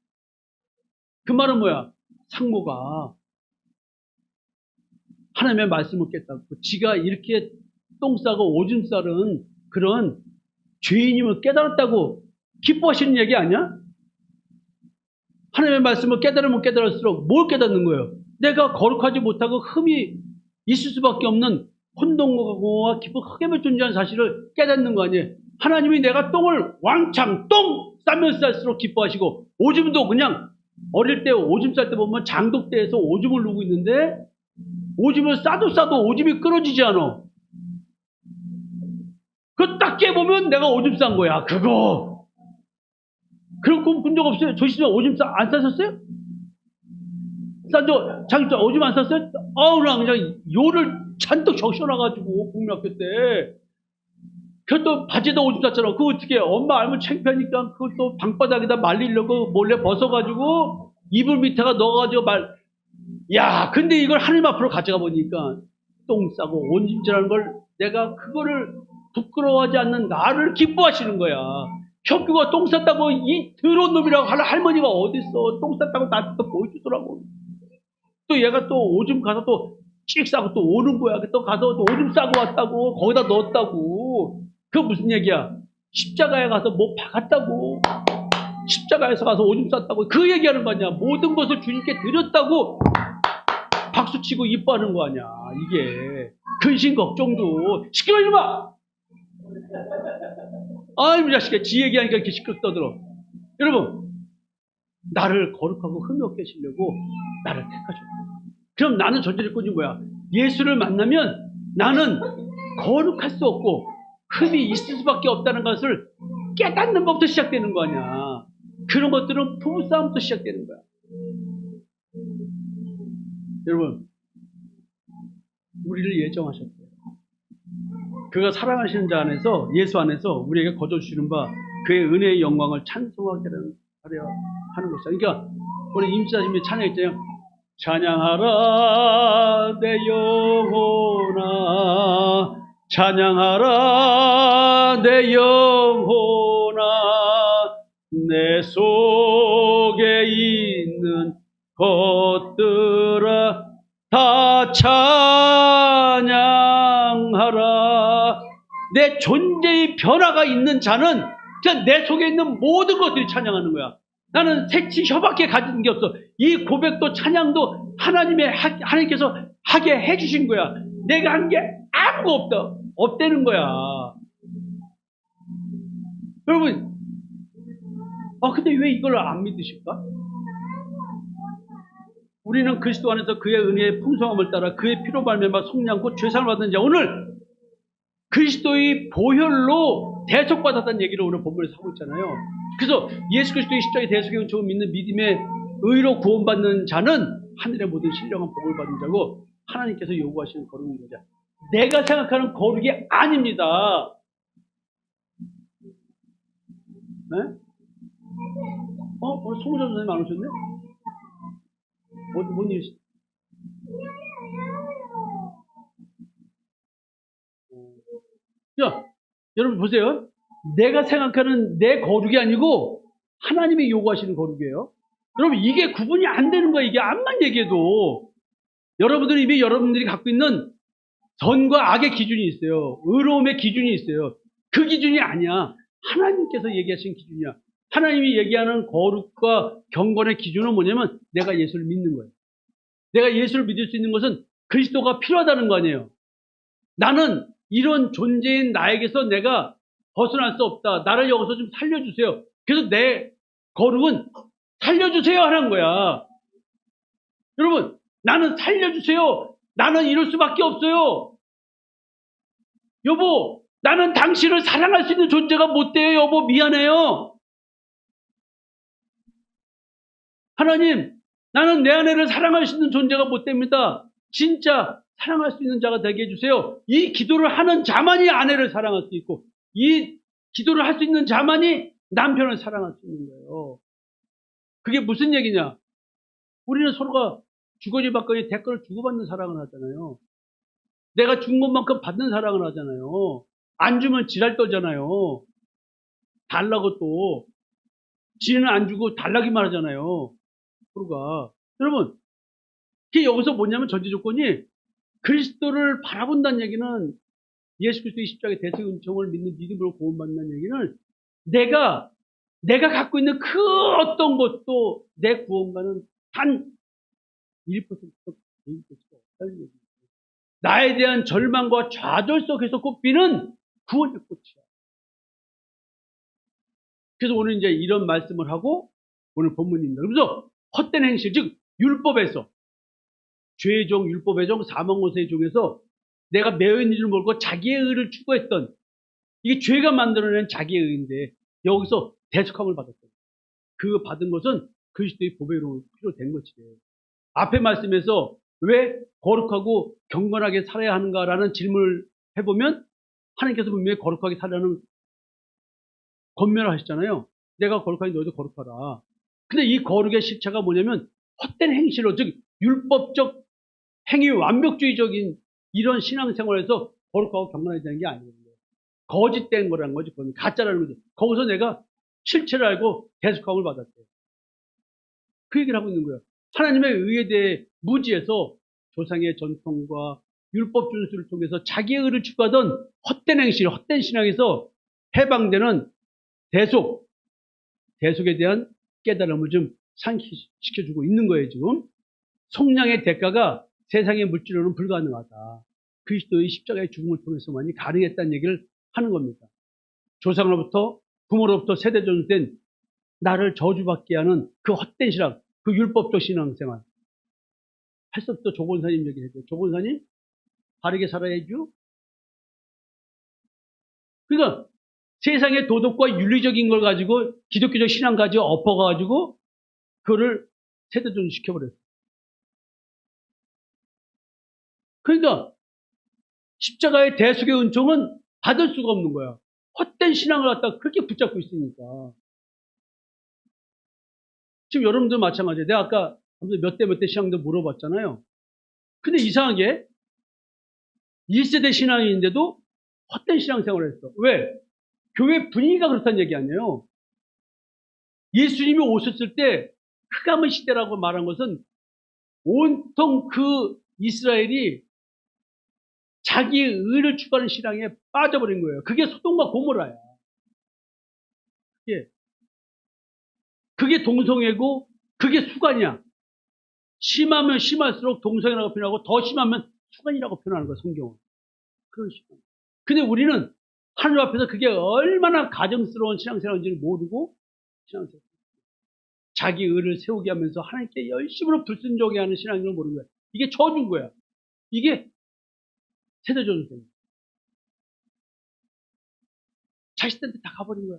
그 말은 뭐야? 상모가 하나님의 말씀을 깼다고. 지가 이렇게 똥 싸고 오줌 싸는 그런 죄인임을 깨달았다고 기뻐하시는 얘기 아니야? 하나님의 말씀을 깨달으면 깨달을수록 뭘 깨닫는 거예요? 내가 거룩하지 못하고 흠이 있을 수밖에 없는 혼동과 기쁨 흑염에 존재하는 사실을 깨닫는 거 아니에요? 하나님이 내가 똥을 왕창 똥 싸면 쌀수록 기뻐하시고 오줌도 그냥 어릴 때 오줌 쌀 때 보면 장독대에서 오줌을 누고 있는데 오줌을 싸도 오줌이 끊어지지 않아. 그거 딱 깨보면 내가 오줌 싼 거야. 그거. 그런 꿈 꾼 적 없어요? 조심히 오줌 안 싸셨어요? 자기 오줌 안 쌌어요? 나 그냥 요를 잔뜩 적셔놔가지고 국민학교 때. 그것도 바지에다 오줌 쌌잖아. 그거 어떻게 해? 엄마 알면 창피하니까 그것도 방바닥에다 말리려고 몰래 벗어가지고 이불 밑에가 넣어가지고 야, 근데 이걸 하나님 앞으로 가져가 보니까 똥 싸고 온짐질하는 걸 내가 그거를 부끄러워하지 않는 나를 기뻐하시는 거야. 혁규가 똥 쌌다고 이 더러운 놈이라고 하는 할머니가 어딨어. 똥 쌌다고 나한테 또 보여주더라고. 또 얘가 또 오줌 가서 또 찍 싸고 또 오는 거야. 또 가서 또 오줌 싸고 왔다고. 거기다 넣었다고. 그거 무슨 얘기야? 십자가에 가서 뭐 박았다고. 십자가에서 가서 오줌 쌌다고. 그 얘기하는 거 아니야. 모든 것을 주님께 드렸다고 박수치고 이뻐하는 거 아니야. 이게 근심 걱정도. 시끄러워 이놈아. 아이 자식아, 지 얘기하니까 이렇게 시끄럽게 떠들어. 여러분, 나를 거룩하고 흠이 없게 하시려고 나를 택하셨고, 그럼 나는 전제조건이 뭐야? 예수를 만나면 나는 거룩할 수 없고 흠이 있을 수밖에 없다는 것을 깨닫는 법부터 시작되는 거 아니야. 그런 것들은 부부싸움부터 시작되는 거야. 여러분, 우리를 예정하셨어요. 그가 사랑하시는 자 안에서, 예수 안에서 우리에게 거둬주시는 바 그의 은혜의 영광을 찬송하게 하려 하는 것이다. 그러니까 우리 임시자님이 찬양했잖아요. 찬양하라 내 영혼아, 찬양하라 내 영혼아, 내 속에 있는 것들아 다 찬양하라. 내 존재의 변화가 있는 자는 그냥 내 속에 있는 모든 것들이 찬양하는 거야. 나는 색치 혀밖에 가진 게 없어. 이 고백도 찬양도 하나님께서 하게 해주신 거야. 내가 한 게 아무것도 없다는 거야. 여러분, 근데 왜 이걸 안 믿으실까? 우리는 그리스도 안에서 그의 은혜의 풍성함을 따라 그의 피로 말미암아 속량고 죄사함을 받은 자. 오늘 그리스도의 보혈로 대속받았다는 얘기를 오늘 본문에서 하고 있잖아요. 그래서 예수 그리스도의 십자가의 대속의 은총을 믿는 믿음의 의로 구원받는 자는 하늘의 모든 신령한 복을 받은 자고 하나님께서 요구하시는 거룩인 자. 내가 생각하는 거룩이 아닙니다. 네? 오늘 송우자 선생님 안 오셨네? 뭔 일이시? 자, 여러분 보세요. 내가 생각하는 내 거룩이 아니고 하나님이 요구하시는 거룩이에요. 여러분 이게 구분이 안 되는 거예요. 이게 암만 얘기해도 여러분들이 이미 여러분들이 갖고 있는 선과 악의 기준이 있어요. 의로움의 기준이 있어요. 그 기준이 아니야. 하나님께서 얘기하신 기준이야. 하나님이 얘기하는 거룩과 경건의 기준은 뭐냐면 내가 예수를 믿는 거예요. 내가 예수를 믿을 수 있는 것은 그리스도가 필요하다는 거 아니에요. 나는 이런 존재인 나에게서 내가 벗어날 수 없다. 나를 여기서 좀 살려주세요. 그래서 내 거룩은 살려주세요 하는 거야. 여러분, 나는 살려주세요. 나는 이럴 수밖에 없어요. 여보, 나는 당신을 사랑할 수 있는 존재가 못 돼요. 여보, 미안해요. 하나님, 나는 내 아내를 사랑할 수 있는 존재가 못 됩니다. 진짜 사랑할 수 있는 자가 되게 해주세요. 이 기도를 하는 자만이 아내를 사랑할 수 있고, 이 기도를 할 수 있는 자만이 남편을 사랑할 수 있는 거예요. 그게 무슨 얘기냐? 우리는 서로가 주거니 받거니 대가를 주고받는 사랑을 하잖아요. 내가 준 것만큼 받는 사랑을 하잖아요. 안 주면 지랄 떠잖아요. 달라고 또. 지는 안 주고 달라기만 하잖아요. 서로가. 여러분, 그게 여기서 뭐냐면 전제 조건이 그리스도를 바라본다는 얘기는 예수 그리스도의 십자가의 대속의 은총을 믿는 믿음으로 구원받는 얘기는 내가 갖고 있는 그 어떤 것도 내 구원과는 단 1%도 개인 것이 없다는 얘기예요. 나에 대한 절망과 좌절 속에서 꽃피는 구원의 꽃이야. 그래서 오늘 이제 이런 말씀을 하고 오늘 본문입니다. 그래서 헛된 행실, 즉 율법에서 죄의 종, 율법의 종, 사망고세의 종에서 내가 매여 있는 줄 모르고 자기의 의를 추구했던 이게 죄가 만들어낸 자기의 의인데 여기서 대속함을 받았어요. 그 받은 것은 그리스도의 보배로 필요된 것이에요. 앞에 말씀에서 왜 거룩하고 경건하게 살아야 하는가라는 질문을 해보면 하나님께서 분명히 거룩하게 살라는 권면을 하셨잖아요. 내가 거룩하니 너희도 거룩하라. 근데 이 거룩의 실체가 뭐냐면 헛된 행실로, 즉 율법적 행위 완벽주의적인 이런 신앙생활에서 거룩하고 경건하게 되는 게 아니거든요. 거짓된 거라는 거지. 그건 가짜라는 거지. 거기서 내가 실체를 알고 대속함을 받았대요. 그 얘기를 하고 있는 거예요. 하나님의 의에 대해 무지해서 조상의 전통과 율법 준수를 통해서 자기의 의를 추구하던 헛된 행실, 헛된 신앙에서 해방되는 대속에 대한 깨달음을 좀 상기시켜주고 있는 거예요, 지금. 속량의 대가가 세상의 물질로는 불가능하다. 그리스도의 십자가의 죽음을 통해서만이 가능했다는 얘기를 하는 겁니다. 조상으로부터, 부모로부터 세대 전수된 나를 저주받게 하는 그 헛된 신앙, 그 율법적 신앙생활. 할 수 없어. 조본사님 얘기해줘요. 조본사님, 바르게 살아야죠. 그러니까 세상의 도덕과 윤리적인 걸 가지고 기독교적 신앙 가지고 엎어가지고 그거를 세대 전수시켜버렸어요. 그러니까 십자가의 대속의 은총은 받을 수가 없는 거야. 헛된 신앙을 갖다가 그렇게 붙잡고 있으니까. 지금 여러분들 마찬가지예요. 내가 아까 몇 대 신앙들 물어봤잖아요. 근데 이상하게 1세대 신앙인데도 헛된 신앙생활을 했어. 왜? 교회 분위기가 그렇다는 얘기 아니에요. 예수님이 오셨을 때 흑암의 시대라고 말한 것은 온통 그 이스라엘이 자기의 의를 추구하는 신앙에 빠져버린 거예요. 그게 소돔과 고모라야. 그게 동성애고 그게 수관이야. 심하면 심할수록 동성이라고 표현하고 더 심하면 수간이라고 표현하는 거예요, 성경은. 그런 식으로. 근데 우리는 하나님 앞에서 그게 얼마나 가정스러운 신앙생활인지를 모르고 신앙생활. 자기 의를 세우게 하면서 하나님께 열심으로 불순종해 하는 신앙을 모르는 거야. 이게 저주인 거야. 이게 세대전쟁. 자식들한테 다 가버린 거야.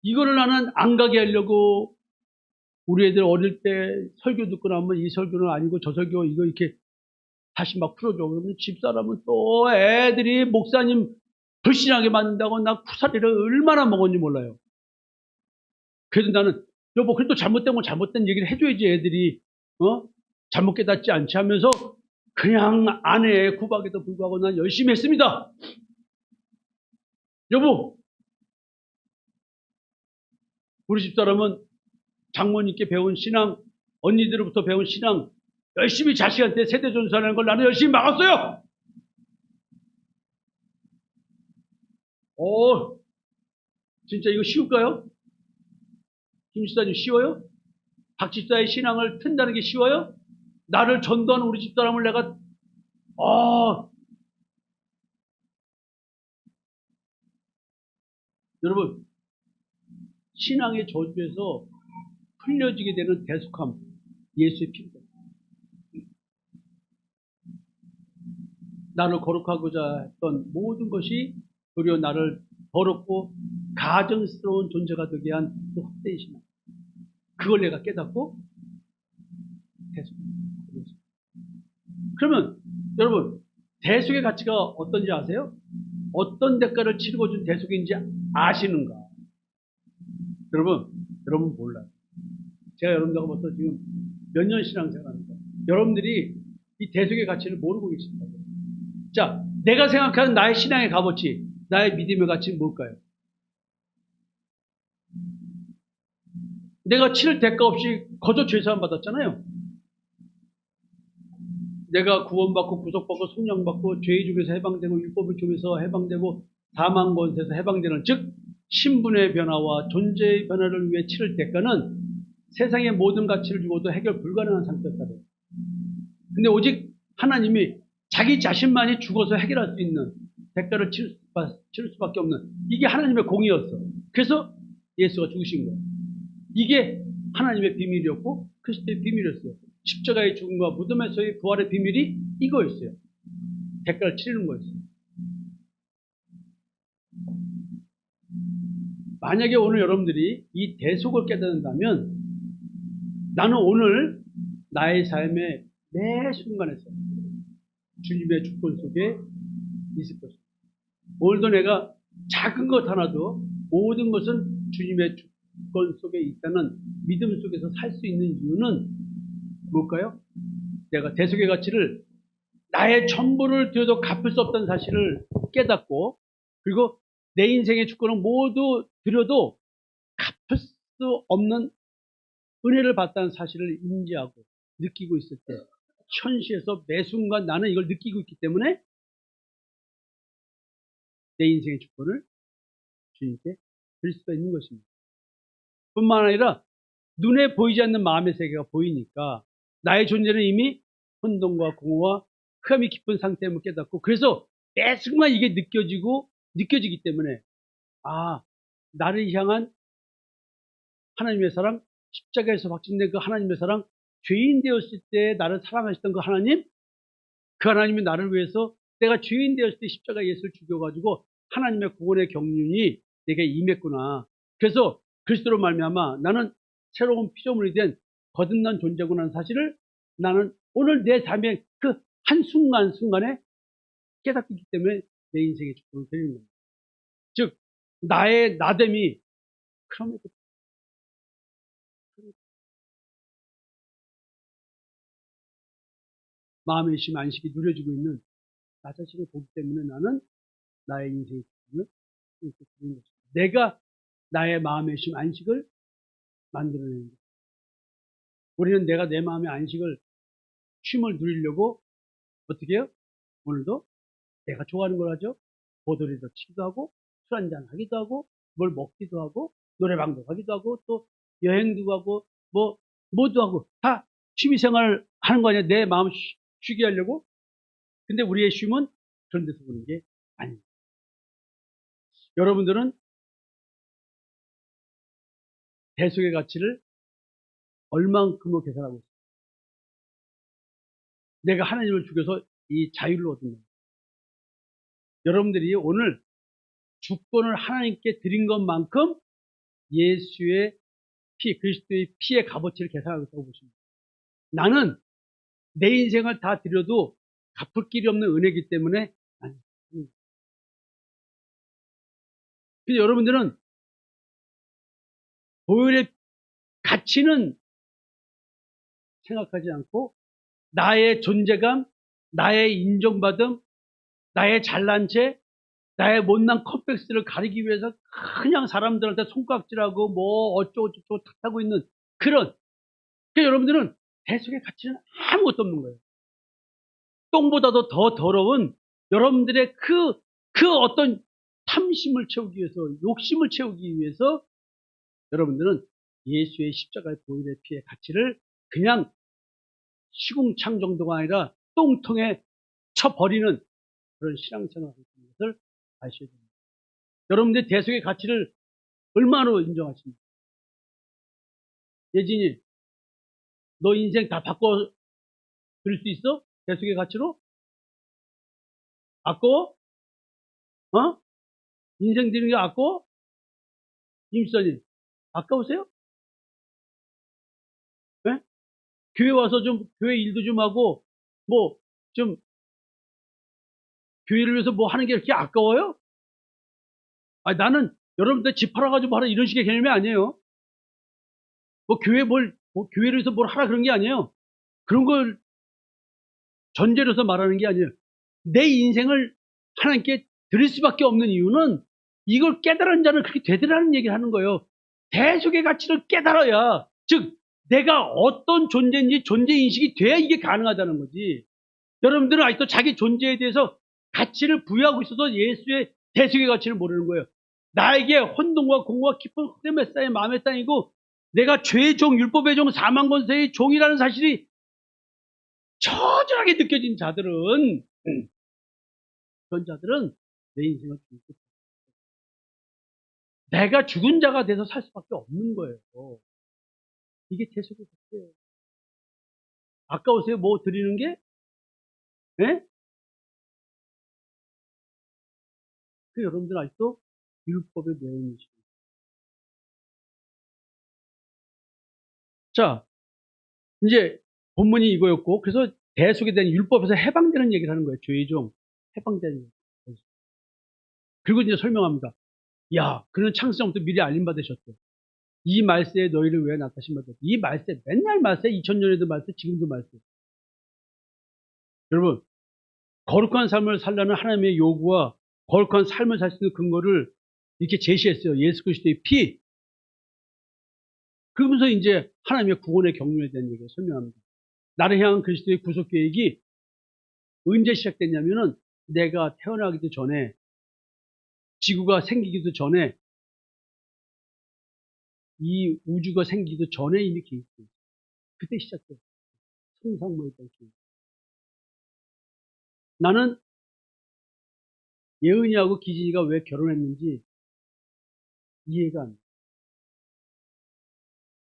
이거를 나는 안 가게 하려고 우리 애들 어릴 때 설교 듣고 나면 이 설교는 아니고 저 설교 이거 이렇게 다시 막 풀어줘. 그러면 집사람은 또 애들이 목사님 불신하게 만든다고 나 쿠사리를 얼마나 먹었는지 몰라요. 그래도 나는 여보 그래도 잘못된 건 잘못된 얘기를 해줘야지 애들이 잘못 깨닫지 않지 하면서 그냥 아내의 구박에도 불구하고 난 열심히 했습니다. 여보 우리 집사람은 장모님께 배운 신앙 언니들로부터 배운 신앙 열심히 자식한테 세대 전수하는 걸 나는 열심히 막았어요. 진짜 이거 쉬울까요? 김 집사님 쉬워요? 박 집사의 신앙을 튼다는 게 쉬워요? 나를 전도하는 우리 집사람을 내가 여러분 신앙의 저주에서 풀려지게 되는 대속함 예수의 피입니다. 나를 거룩하고자 했던 모든 것이 도리어 나를 더럽고 가증스러운 존재가 되게 한 그 헛된 신앙. 그걸 내가 깨닫고 대속합니다. 그러면 여러분 대속의 가치가 어떤지 아세요? 어떤 대가를 치르고 준 대속인지 아시는가? 여러분 몰라요. 제가 여러분들하고 벌써 지금 몇 년 신앙생활합니다. 여러분들이 이 대속의 가치를 모르고 계십니다. 자, 내가 생각하는 나의 신앙의 값어치, 나의 믿음의 가치는 뭘까요? 내가 치를 대가 없이 거저 죄사함 받았잖아요. 내가 구원받고 구속받고 속량받고 죄의 중에서 해방되고 율법의 중에서 해방되고 사망 권세에서 해방되는 즉 신분의 변화와 존재의 변화를 위해 치를 대가는 세상의 모든 가치를 주고도 해결 불가능한 상태였다. 근데 오직 하나님이 자기 자신만이 죽어서 해결할 수 있는 대가를 치를 수밖에 없는 이게 하나님의 공이었어. 그래서 예수가 죽으신 거예요. 이게 하나님의 비밀이었고 그리스도의 비밀이었어요. 십자가의 죽음과 무덤에서의 부활의 비밀이 이거였어요. 대가를 치르는 거였어요. 만약에 오늘 여러분들이 이 대속을 깨닫는다면 나는 오늘 나의 삶의 매 순간에서 주님의 주권 속에 있을 것입니다. 오늘도 내가 작은 것 하나도 모든 것은 주님의 주권 속에 있다는 믿음 속에서 살 수 있는 이유는 뭘까요? 내가 대속의 가치를 나의 전부를 들여도 갚을 수 없다는 사실을 깨닫고 그리고 내 인생의 주권을 모두 들여도 갚을 수 없는 은혜를 받다는 사실을 인지하고 느끼고 있을 때 현실에서 매 순간 나는 이걸 느끼고 있기 때문에 내 인생의 주권을 주님께 드릴 수가 있는 것입니다. 뿐만 아니라 눈에 보이지 않는 마음의 세계가 보이니까 나의 존재는 이미 혼돈과 공허와 흑암이 깊은 상태임을 깨닫고 그래서 매 순간 이게 느껴지기 때문에 나를 향한 하나님의 사랑 십자가에서 확증된 그 하나님의 사랑 죄인 되었을 때 나를 사랑하셨던 그 하나님 그 하나님이 나를 위해서 내가 죄인 되었을 때 십자가 예수를 죽여가지고 하나님의 구원의 경륜이 내게 임했구나. 그래서 그리스도로 말미암아 나는 새로운 피조물이 된 거듭난 존재구나 하는 사실을 나는 오늘 내 삶의 그 한순간순간에 깨닫기 때문에 내 인생의 축복을 드리는 겁니다. 즉 나의 나됨이 그럼에도 마음의 심 안식이 누려지고 있는 나 자신을 보기 때문에 나는 나의 인생의 축복을 드리는 것입니다. 내가 나의 마음의 심 안식을 만들어내는 것입니다. 우리는 내가 내 마음의 안식을 쉼을 누리려고 어떻게 해요? 오늘도 내가 좋아하는 걸 하죠. 보도리도 치기도 하고 술 한잔 하기도 하고 뭘 먹기도 하고 노래방도 가기도 하고 또 여행도 가고 뭐도 하고 다 취미생활 하는 거 아니야. 내 마음 쉬게 하려고. 근데 우리의 쉼은 그런 데서 보는 게 아닙니다. 여러분들은 대속의 가치를 얼만큼으로 계산하고 있습니다. 내가 하나님을 죽여서 이 자유를 얻는 겁니다. 여러분들이 오늘 주권을 하나님께 드린 것만큼 예수의 피, 그리스도의 피의 값어치를 계산하고 있다고 보십니다. 나는 내 인생을 다 드려도 갚을 길이 없는 은혜이기 때문에 근데 여러분들은 보혈의 가치는 생각하지 않고 나의 존재감, 나의 인정받음, 나의 잘난 체, 나의 못난 컴플렉스를 가리기 위해서 그냥 사람들한테 손깍질하고 뭐 어쩌고저쩌고 탓하고 있는 그런. 그러니까 여러분들은 대속의 가치는 아무것도 없는 거예요. 똥보다도 더 더러운 여러분들의 그 어떤 탐심을 채우기 위해서, 욕심을 채우기 위해서 여러분들은 예수의 십자가의 보혈의 피의 가치를 그냥 시궁창 정도가 아니라 똥통에 쳐버리는 그런 신앙생활을 하는 것을 아셔야 됩니다. 여러분들의 대속의 가치를 얼마나 인정하십니까? 예진이, 너 인생 다 바꿔 드릴 수 있어? 대속의 가치로? 아까워? 인생 드리는 게 아까워? 임수사님, 아까우세요? 네? 교회 와서 좀, 교회 일도 좀 하고, 좀, 교회를 위해서 뭐 하는 게 이렇게 아까워요? 나는 여러분들 집 팔아가지고 하라 이런 식의 개념이 아니에요. 교회를 위해서 뭘 하라 그런 게 아니에요. 그런 걸 전제로서 말하는 게 아니에요. 내 인생을 하나님께 드릴 수밖에 없는 이유는 이걸 깨달은 자는 그렇게 되더라는 얘기를 하는 거예요. 대속의 가치를 깨달아야, 즉 내가 어떤 존재인지 존재 인식이 돼야 이게 가능하다는 거지. 여러분들은 아직도 자기 존재에 대해서 가치를 부여하고 있어서 예수의 대속의 가치를 모르는 거예요. 나에게 혼돈과 공허와 깊은 흑암에 쌓인 마음에 쌓이고 내가 죄의 종, 율법의 종, 사망 권세의 종이라는 사실이 처절하게 느껴진 자들은 그런 자들은 내 인생을 죽고 내가 죽은 자가 돼서 살 수밖에 없는 거예요. 이게 대속의 가치예요. 아까우세요? 뭐 드리는 게? 예? 그 여러분들 아직도 율법에 매여 있는 시간. 자, 이제 본문이 이거였고, 그래서 대속에 대한 율법에서 해방되는 얘기를 하는 거예요. 죄의 종, 해방되는 얘기. 그리고 이제 설명합니다. 야, 그는 창세전부터 미리 알림받으셨대. 이 말세에 너희를 왜 나타신 받았대. 이 말세, 맨날 말세, 2000년에도 말세, 지금도 말세. 여러분, 거룩한 삶을 살라는 하나님의 요구와 거룩한 삶을 살 수 있는 근거를 이렇게 제시했어요. 예수 그리스도의 피. 그러면서 이제 하나님의 구원의 경륜에 대한 얘기를 설명합니다. 나를 향한 그리스도의 구속 계획이 언제 시작됐냐면은 내가 태어나기도 전에, 지구가 생기기도 전에, 이 우주가 생기기도 전에 이미 계획됐어요. 그때 시작됐어요. 성상모에 대한 계획. 나는 예은이하고 기진이가 왜 결혼했는지 이해가 안 돼.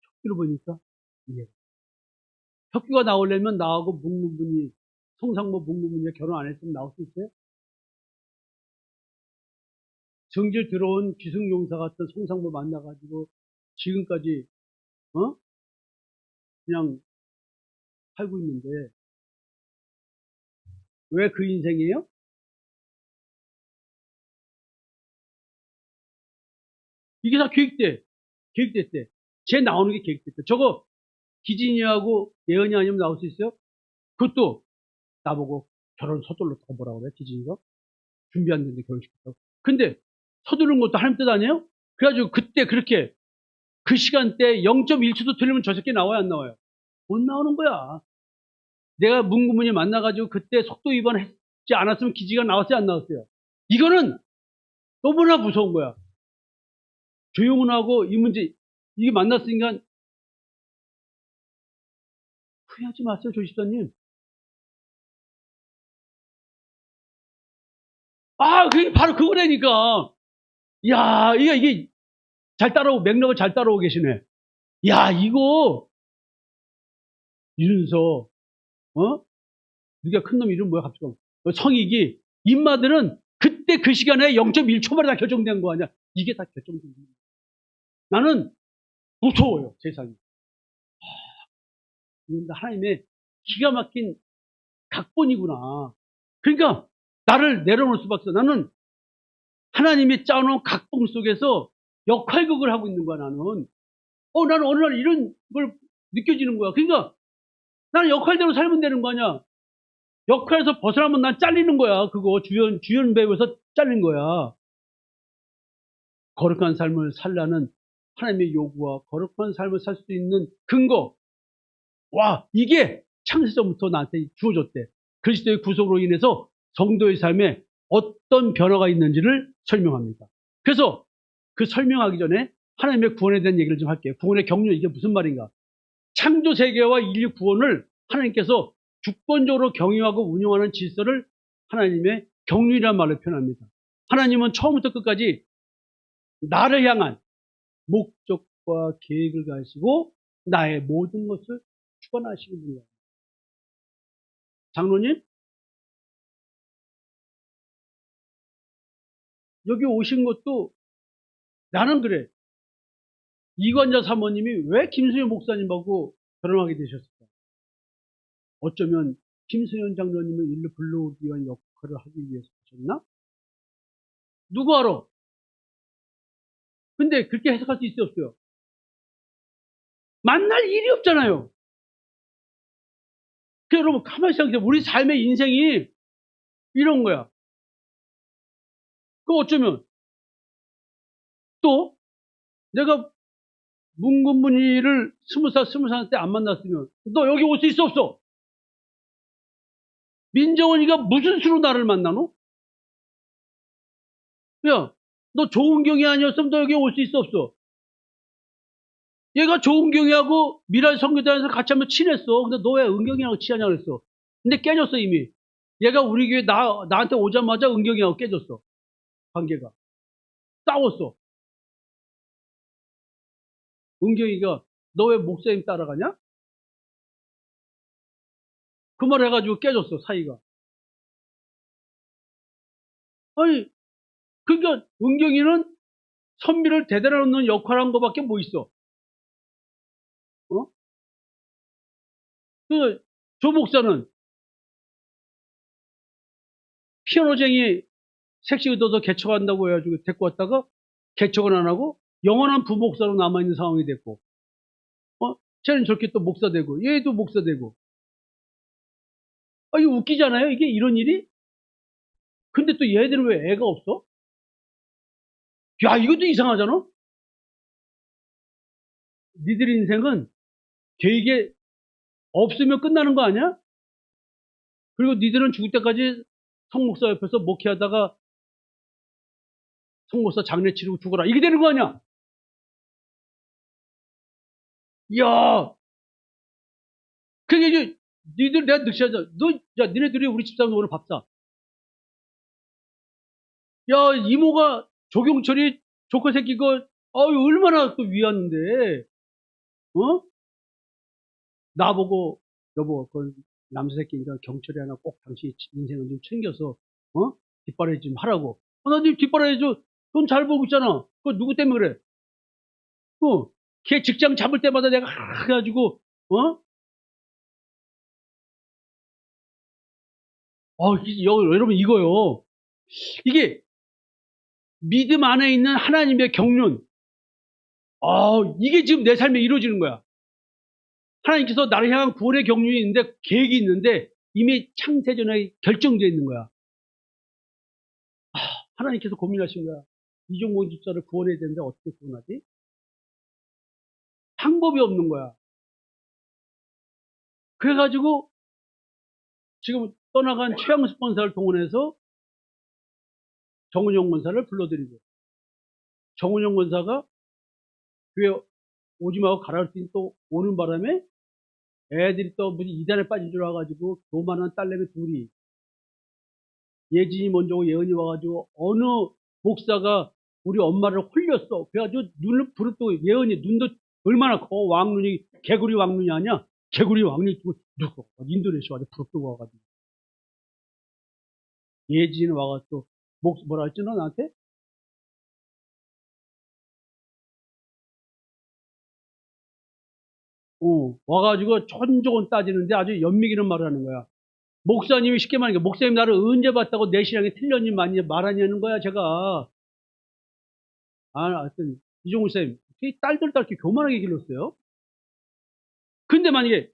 척기로 보니까 이해가. 척기가 나오려면 나하고 묵무분이, 성상모 묵무분이 결혼 안 했으면 나올 수 있어요? 정질 들어온 기승용사 같은 성상모 만나가지고 지금까지 그냥 살고 있는데 왜 그 인생이에요? 이게 다 계획됐대. 쟤 나오는 게 계획됐대. 저거 기진이하고 예언이 아니면 나올 수 있어요? 그것도 나보고 결혼 서둘러 더 보라고 그래, 기진이가. 준비 안 되는데 결혼시켰다고. 근데 서두른 것도 하나님 뜻 아니에요? 그래가지고 그때 그렇게 그 시간대 0.1초도 틀리면 저 새끼 나와요, 안 나와요? 못 나오는 거야. 내가 문구문이 만나가지고 그때 속도 위반했지 않았으면 기지가 나왔어요, 안 나왔어요? 이거는 너무나 무서운 거야. 조용훈하고 이 문제, 이게 만났으니까 후회하지 마세요, 조 집사님. 아, 그게 바로 그거라니까. 야, 이게 잘 따라오고, 맥락을 잘 따라오고 계시네. 야, 이거, 이준서, 어? 네가 큰 놈 이름 뭐야, 갑자기. 성익이, 인마들은 그때 그 시간에 0.1초 만에 다 결정된 거 아니야. 이게 다 결정된 거야. 나는 무서워요, 세상이. 하나님의 기가 막힌 각본이구나. 그러니까 나를 내려놓을 수밖에 없어. 나는 하나님이 짜놓은 각본 속에서 역할극을 하고 있는 거야, 나는. 나는 어느 날 이런 걸 느껴지는 거야. 그러니까 나는 역할대로 살면 되는 거 아니야. 역할에서 벗어나면 난 잘리는 거야. 그거 주연 배우에서 잘린 거야. 거룩한 삶을 살라는 하나님의 요구와 거룩한 삶을 살 수 있는 근거. 와, 이게 창세전부터 나한테 주어졌대. 그리스도의 구속으로 인해서 성도의 삶에 어떤 변화가 있는지를 설명합니다. 그래서 그 설명하기 전에 하나님의 구원에 대한 얘기를 좀 할게요. 구원의 경륜, 이게 무슨 말인가? 창조 세계와 인류 구원을 하나님께서 주권적으로 경영하고 운영하는 질서를 하나님의 경륜이라는 말로 표현합니다. 하나님은 처음부터 끝까지 나를 향한 목적과 계획을 가지고 나의 모든 것을 주관하시는 분이에요. 장로님, 여기 오신 것도 나는 그래. 이관자 사모님이 왜 김수현 목사님하고 결혼하게 되셨을까? 어쩌면 김수현 장로님을 일로 불러오기 위한 역할을 하기 위해서 하셨나? 누구 알아? 근데 그렇게 해석할 수 있어요, 없어요? 만날 일이 없잖아요. 그 여러분 가만히 생각해보세요. 우리 삶의 인생이 이런 거야. 그 어쩌면 또 내가 문근문의를 20살 때 안 만났으면 너 여기 올 수 있어 없어? 민정원이가 무슨 수로 나를 만나노? 야, 너 조은경이 아니었으면 너 여기 올 수 있어 없어? 얘가 조은경이하고 미랄 선교단에서 같이 하면 친했어. 근데 너 왜 은경이하고 친하냐 그랬어. 근데 깨졌어 이미. 얘가 우리 교회 나한테 오자마자 은경이하고 깨졌어. 관계가. 싸웠어. 은경이가 너 왜 목사님 따라가냐? 그 말 해가지고 깨졌어 사이가. 아니 그러니까 은경이는 선비를 대대로 놓는 역할을 한 거밖에 뭐 있어. 어? 조 목사는 피아노쟁이 색시 얻어서 개척한다고 해가지고 데리고 왔다가 개척은 안 하고 영원한 부목사로 남아있는 상황이 됐고, 쟤는 저렇게 또 목사 되고, 얘도 목사 되고. 이거 웃기잖아요, 이게 이런 일이? 근데 또 얘들은 왜 애가 없어? 야, 이것도 이상하잖아? 니들 인생은 계획에 없으면 끝나는 거 아니야? 그리고 니들은 죽을 때까지 성목사 옆에서 목회하다가 성목사 장례 치르고 죽어라. 이게 되는 거 아니야? 야, 그게 이제 니들 내가 늑시하자. 야, 니네들이 우리 집사람 오늘 밥 사. 야, 이모가 조경철이 조커 새끼 거, 얼마나 또 위하는데, 어? 나보고, 여보, 그 남자 새끼니까 경철이 하나 꼭 당신 인생을 좀 챙겨서, 뒷바라지 좀 하라고. 나네 뒷바라지 돈 잘 벌고 있잖아. 그거 누구 때문에 그래? 걔 직장 잡을 때마다 내가 해가지고, 여러분 이거요. 이게 믿음 안에 있는 하나님의 경륜. 이게 지금 내 삶에 이루어지는 거야. 하나님께서 나를 향한 구원의 경륜이 있는데, 계획이 있는데, 이미 창세전에 결정되어 있는 거야. 하나님께서 고민하신 거야. 이종곤 집사를 구원해야 되는데 어떻게 구원하지? 방법이 없는 거야. 그래가지고 지금 떠나간 최양수 권사를 동원해서 정은영 권사를 불러들이고, 정은영 권사가 교회 오지 말고 가라 그랬더니 또 오는 바람에 애들이 또 무슨 이단에 빠진 줄 알아가지고 교만한 딸내미 둘이 예진이 먼저 오고 예은이 와가지고 어느 목사가 우리 엄마를 홀렸어. 그래가지고 눈을 부릅뜨고 예은이 눈도 얼마나 커. 왕눈이 개구리 왕눈이 아니야. 개구리 왕눈이 누구 인도네시아 와서 부릅뜨고 와가지고 예진이 와가지고 뭐라 했지 너 나한테? 와가지고 천조건 따지는데 아주 연미기는 말을 하는 거야. 목사님이 쉽게 말하니까 목사님 나를 언제 봤다고 내 신앙이 틀렸니 많이 말하냐는 거야 제가. 하여튼 이종훈 쌤 딸들 딸게 교만하게 길렀어요. 근데 만약에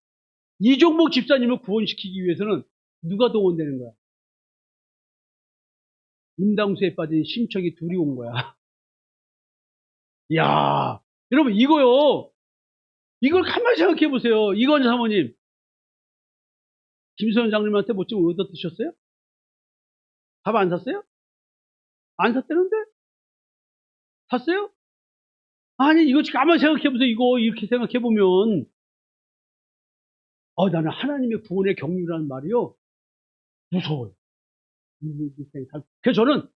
이종복 집사님을 구원시키기 위해서는 누가 동원되는 거야? 임당수에 빠진 심척이 둘이 온 거야. 이야, 여러분 이거요. 이걸 가만히 생각해 보세요. 이건 사모님, 김소연 장님한테 뭐 좀 얻어 드셨어요? 밥 안 샀어요? 안 샀다는데? 샀어요? 아니 이거 가만히 생각해 보세요. 이거 이렇게 생각해 보면 나는 하나님의 구원의 경륜이라는 말이요 무서워요. 그래서 저는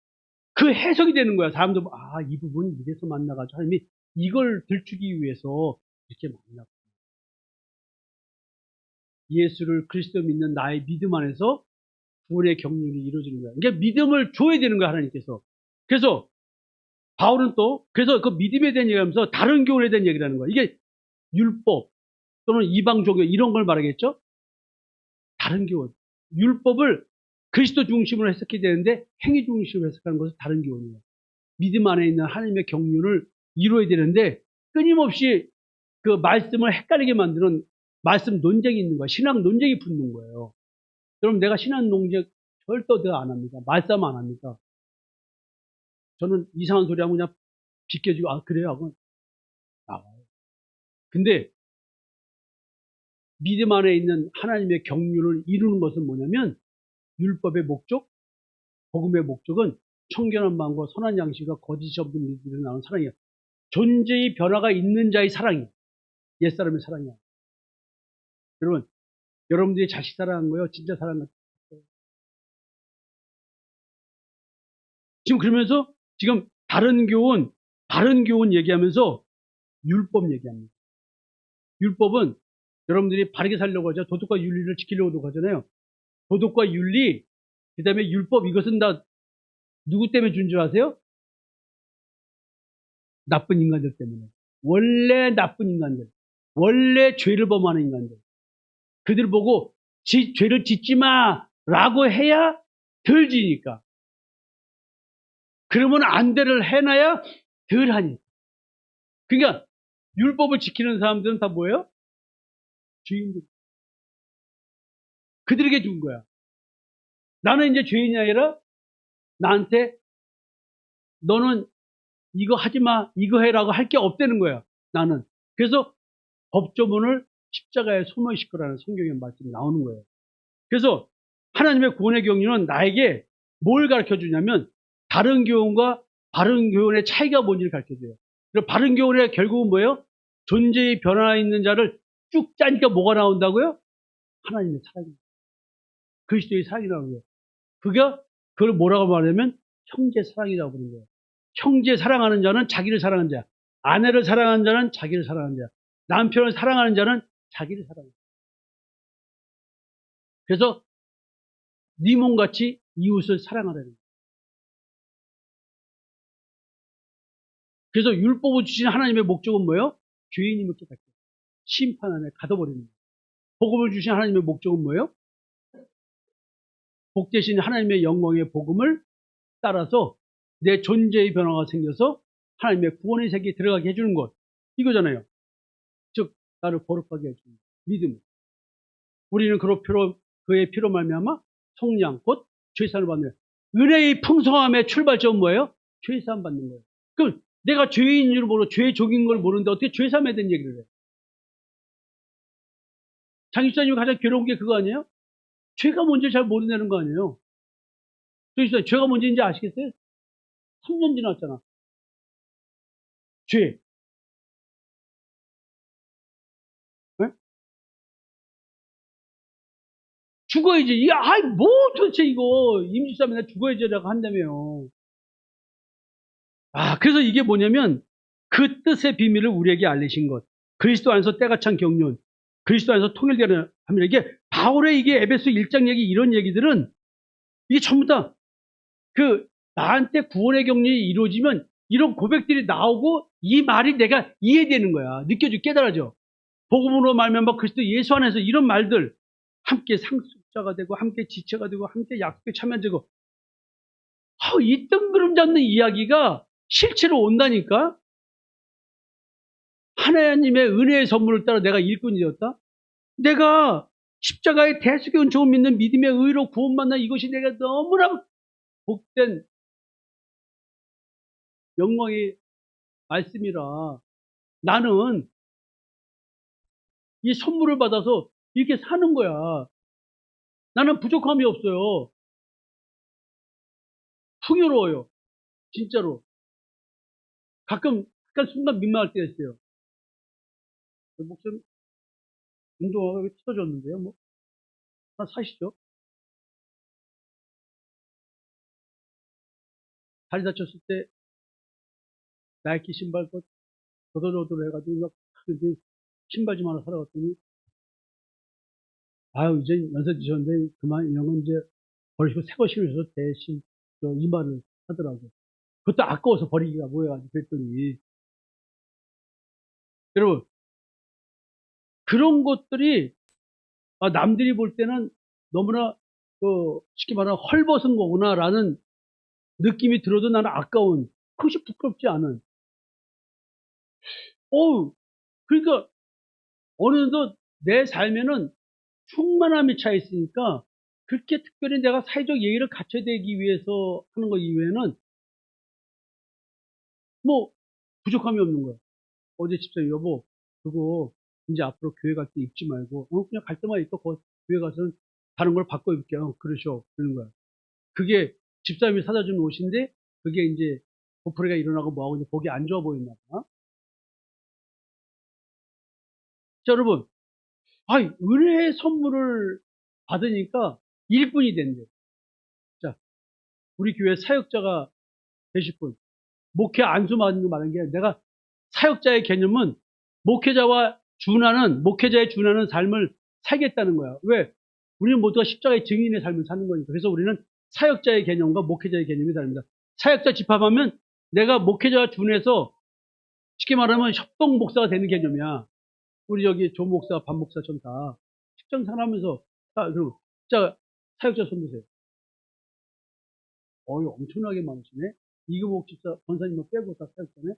그 해석이 되는 거야. 사람도 이 부분이 이래서 만나가지고 하나님이 이걸 들추기 위해서 이렇게 만났고 예수를 그리스도 믿는 나의 믿음 안에서 구원의 경륜이 이루어지는 거야. 그러니까 믿음을 줘야 되는 거야 하나님께서. 그래서 바울은 또 그래서 그 믿음에 대한 얘기하면서 다른 교훈에 대한 얘기를 하는 거야. 이게 율법 또는 이방 종교 이런 걸 말하겠죠. 다른 교훈. 율법을 그리스도 중심으로 해석해야 되는데 행위 중심으로 해석하는 것은 다른 교훈이에요. 믿음 안에 있는 하나님의 경륜을 이루어야 되는데 끊임없이 그 말씀을 헷갈리게 만드는 말씀 논쟁이 있는 거야. 신앙 논쟁이 붙는 거예요. 그럼 내가 신앙 논쟁 절대 내가 안 합니다. 말싸움 안 합니다. 저는 이상한 소리 하고 그냥 비껴주고 그래요 하고 나와요. 근데 믿음 안에 있는 하나님의 경륜을 이루는 것은 뭐냐면 율법의 목적, 복음의 목적은 청결한 마음과 선한 양식과 거짓이 없는 믿음으로 나오는 사랑이야. 존재의 변화가 있는 자의 사랑이야. 옛사람의 사랑이야. 여러분, 여러분들이 자식 사랑한 거예요? 진짜 사랑한 거예요? 지금 그러면서 지금 다른 교훈 얘기하면서 율법 얘기합니다. 율법은 여러분들이 바르게 살려고 하죠. 도덕과 윤리를 지키려고 하잖아요. 도덕과 윤리, 그 다음에 율법, 이것은 다 누구 때문에 준 줄 아세요? 나쁜 인간들 때문에. 원래 나쁜 인간들. 원래 죄를 범하는 인간들. 그들 보고 죄를 짓지 마! 라고 해야 덜 지니까. 그러면 안 돼를 해놔야 덜 하니까. 그러니까 율법을 지키는 사람들은 다 뭐예요? 죄인들. 그들에게 준 거야. 나는 이제 죄인이 아니라 나한테 너는 이거 하지 마, 이거 해라고 할 게 없다는 거야. 나는. 그래서 법조문을 십자가에 소멸시킬 거라는 성경의 말씀이 나오는 거예요. 그래서 하나님의 구원의 경륜은 나에게 뭘 가르쳐 주냐면 다른 교훈과 바른 교훈의 차이가 뭔지를 가르쳐 줘요. 그리고 바른 교훈의 결국은 뭐예요? 존재의 변화 있는 자를 쭉 짜니까 뭐가 나온다고요? 하나님의 사랑입니다. 그리스도의 사랑이 나오는 거예요. 그걸 뭐라고 말하냐면 형제 사랑이라고 부르는 거예요. 형제 사랑하는 자는 자기를 사랑하는 자야. 아내를 사랑하는 자는 자기를 사랑하는 자야. 남편을 사랑하는 자는 자기를 사랑하는 자야. 그래서 네 몸같이 이웃을 사랑하라는 거예요. 그래서 율법을 주신 하나님의 목적은 뭐예요? 죄인임을 깨닫게 심판 안에 가둬버리는 거예요. 복음을 주신 하나님의 목적은 뭐예요? 복 대신 하나님의 영광의 복음을 따라서 내 존재의 변화가 생겨서 하나님의 구원의 세계에 들어가게 해주는 것. 이거잖아요. 즉 나를 거룩하게 해주는 믿음. 우리는 그의 피로 말미암아 속량 곧 죄사함을 받는 거예요. 은혜의 풍성함의 출발점은 뭐예요? 죄사함 받는 거예요. 그럼 내가 죄인 줄 모르고 죄 종인 걸 모르는데 어떻게 죄사함에 대한 얘기를 해요? 장집사님이 가장 괴로운 게 그거 아니에요? 죄가 뭔지 잘 모른다는 거 아니에요? 장집사님 죄가 뭔지 아시겠어요? 3년 지났잖아. 죄. 죽어야지. 이게, 아이, 뭐 도대체 이거, 임시싸움에 나 죽어야지라고 한다며요. 그래서 이게 뭐냐면, 그 뜻의 비밀을 우리에게 알리신 것. 그리스도 안에서 때가 찬 경륜, 그리스도 안에서 통일되는 합니다. 이게, 바울의 이게 에베소 1장 얘기, 이런 얘기들은, 이게 전부 다, 나한테 구원의 경륜이 이루어지면, 이런 고백들이 나오고, 이 말이 내가 이해되는 거야. 깨달아져. 복음으로 말미암아 그리스도 예수 안에서 이런 말들, 함께 상속자가 되고, 함께 지체가 되고, 함께 약속에 참여되고, 이 뜬구름 잡는 이야기가 실체로 온다니까? 하나님의 은혜의 선물을 따라 내가 일꾼이 되었다? 내가 십자가의 대속의 은총을 믿는 믿음의 의로 구원받는 이것이 내가 너무나 복된 영광의 말씀이라. 나는 이 선물을 받아서 이렇게 사는 거야. 나는 부족함이 없어요. 풍요로워요. 진짜로. 가끔 약간 순간 민망할 때가 있어요. 목사님, 운동화가 왜 찢어졌는데요? 뭐, 하나 사시죠? 다리 다쳤을 때, 나이키 신발, 도도도도 해가지고, 막, 신발 좀 하나 사러 갔더니, 이제 연세 드셨는데, 그만, 이런 건 이제, 버리시고 새 거 신으셔서 대신, 이 말을 하더라고요. 그것도 아까워서 버리기가 뭐해가지고 그랬더니, 여러분, 그런 것들이, 남들이 볼 때는 너무나, 쉽게 말하면 헐벗은 거구나라는 느낌이 들어도 나는 아까운, 그것이 부끄럽지 않은. 그러니까, 어느덧 내 삶에는 충만함이 차 있으니까, 그렇게 특별히 내가 사회적 예의를 갖춰야 되기 위해서 하는 것 이외에는, 뭐, 부족함이 없는 거야. 어제 집사님, 여보, 그거, 이제 앞으로 교회 갈 때 입지 말고, 그냥 갈 때만 입고, 교회 가서는 다른 걸 바꿔 입을게요. 그러셔. 그러는 거야. 그게 집사님이 사다 준 옷인데, 그게 이제, 고프레가 일어나고 뭐하고 이제 보기 안 좋아 보였나 봐. 자, 여러분. 은혜의 선물을 받으니까 일꾼이 된대. 자, 우리 교회 사역자가 되실 분. 목회 안수 받는 거 말하는 게 아니라 내가 사역자의 개념은 목회자의 준하는 삶을 살겠다는 거야. 왜? 우리는 모두가 십자가의 증인의 삶을 사는 거니까. 그래서 우리는 사역자의 개념과 목회자의 개념이 다릅니다. 사역자 집합하면 내가 목회자와 준해서 쉽게 말하면 협동 목사가 되는 개념이야. 우리 여기 조 목사, 반 목사처럼 다 식정산하면서. 그럼 자, 사역자 손 드세요. 엄청나게 많으시네. 이금옥 집사 권사님 뭐 빼고 다 사역자네.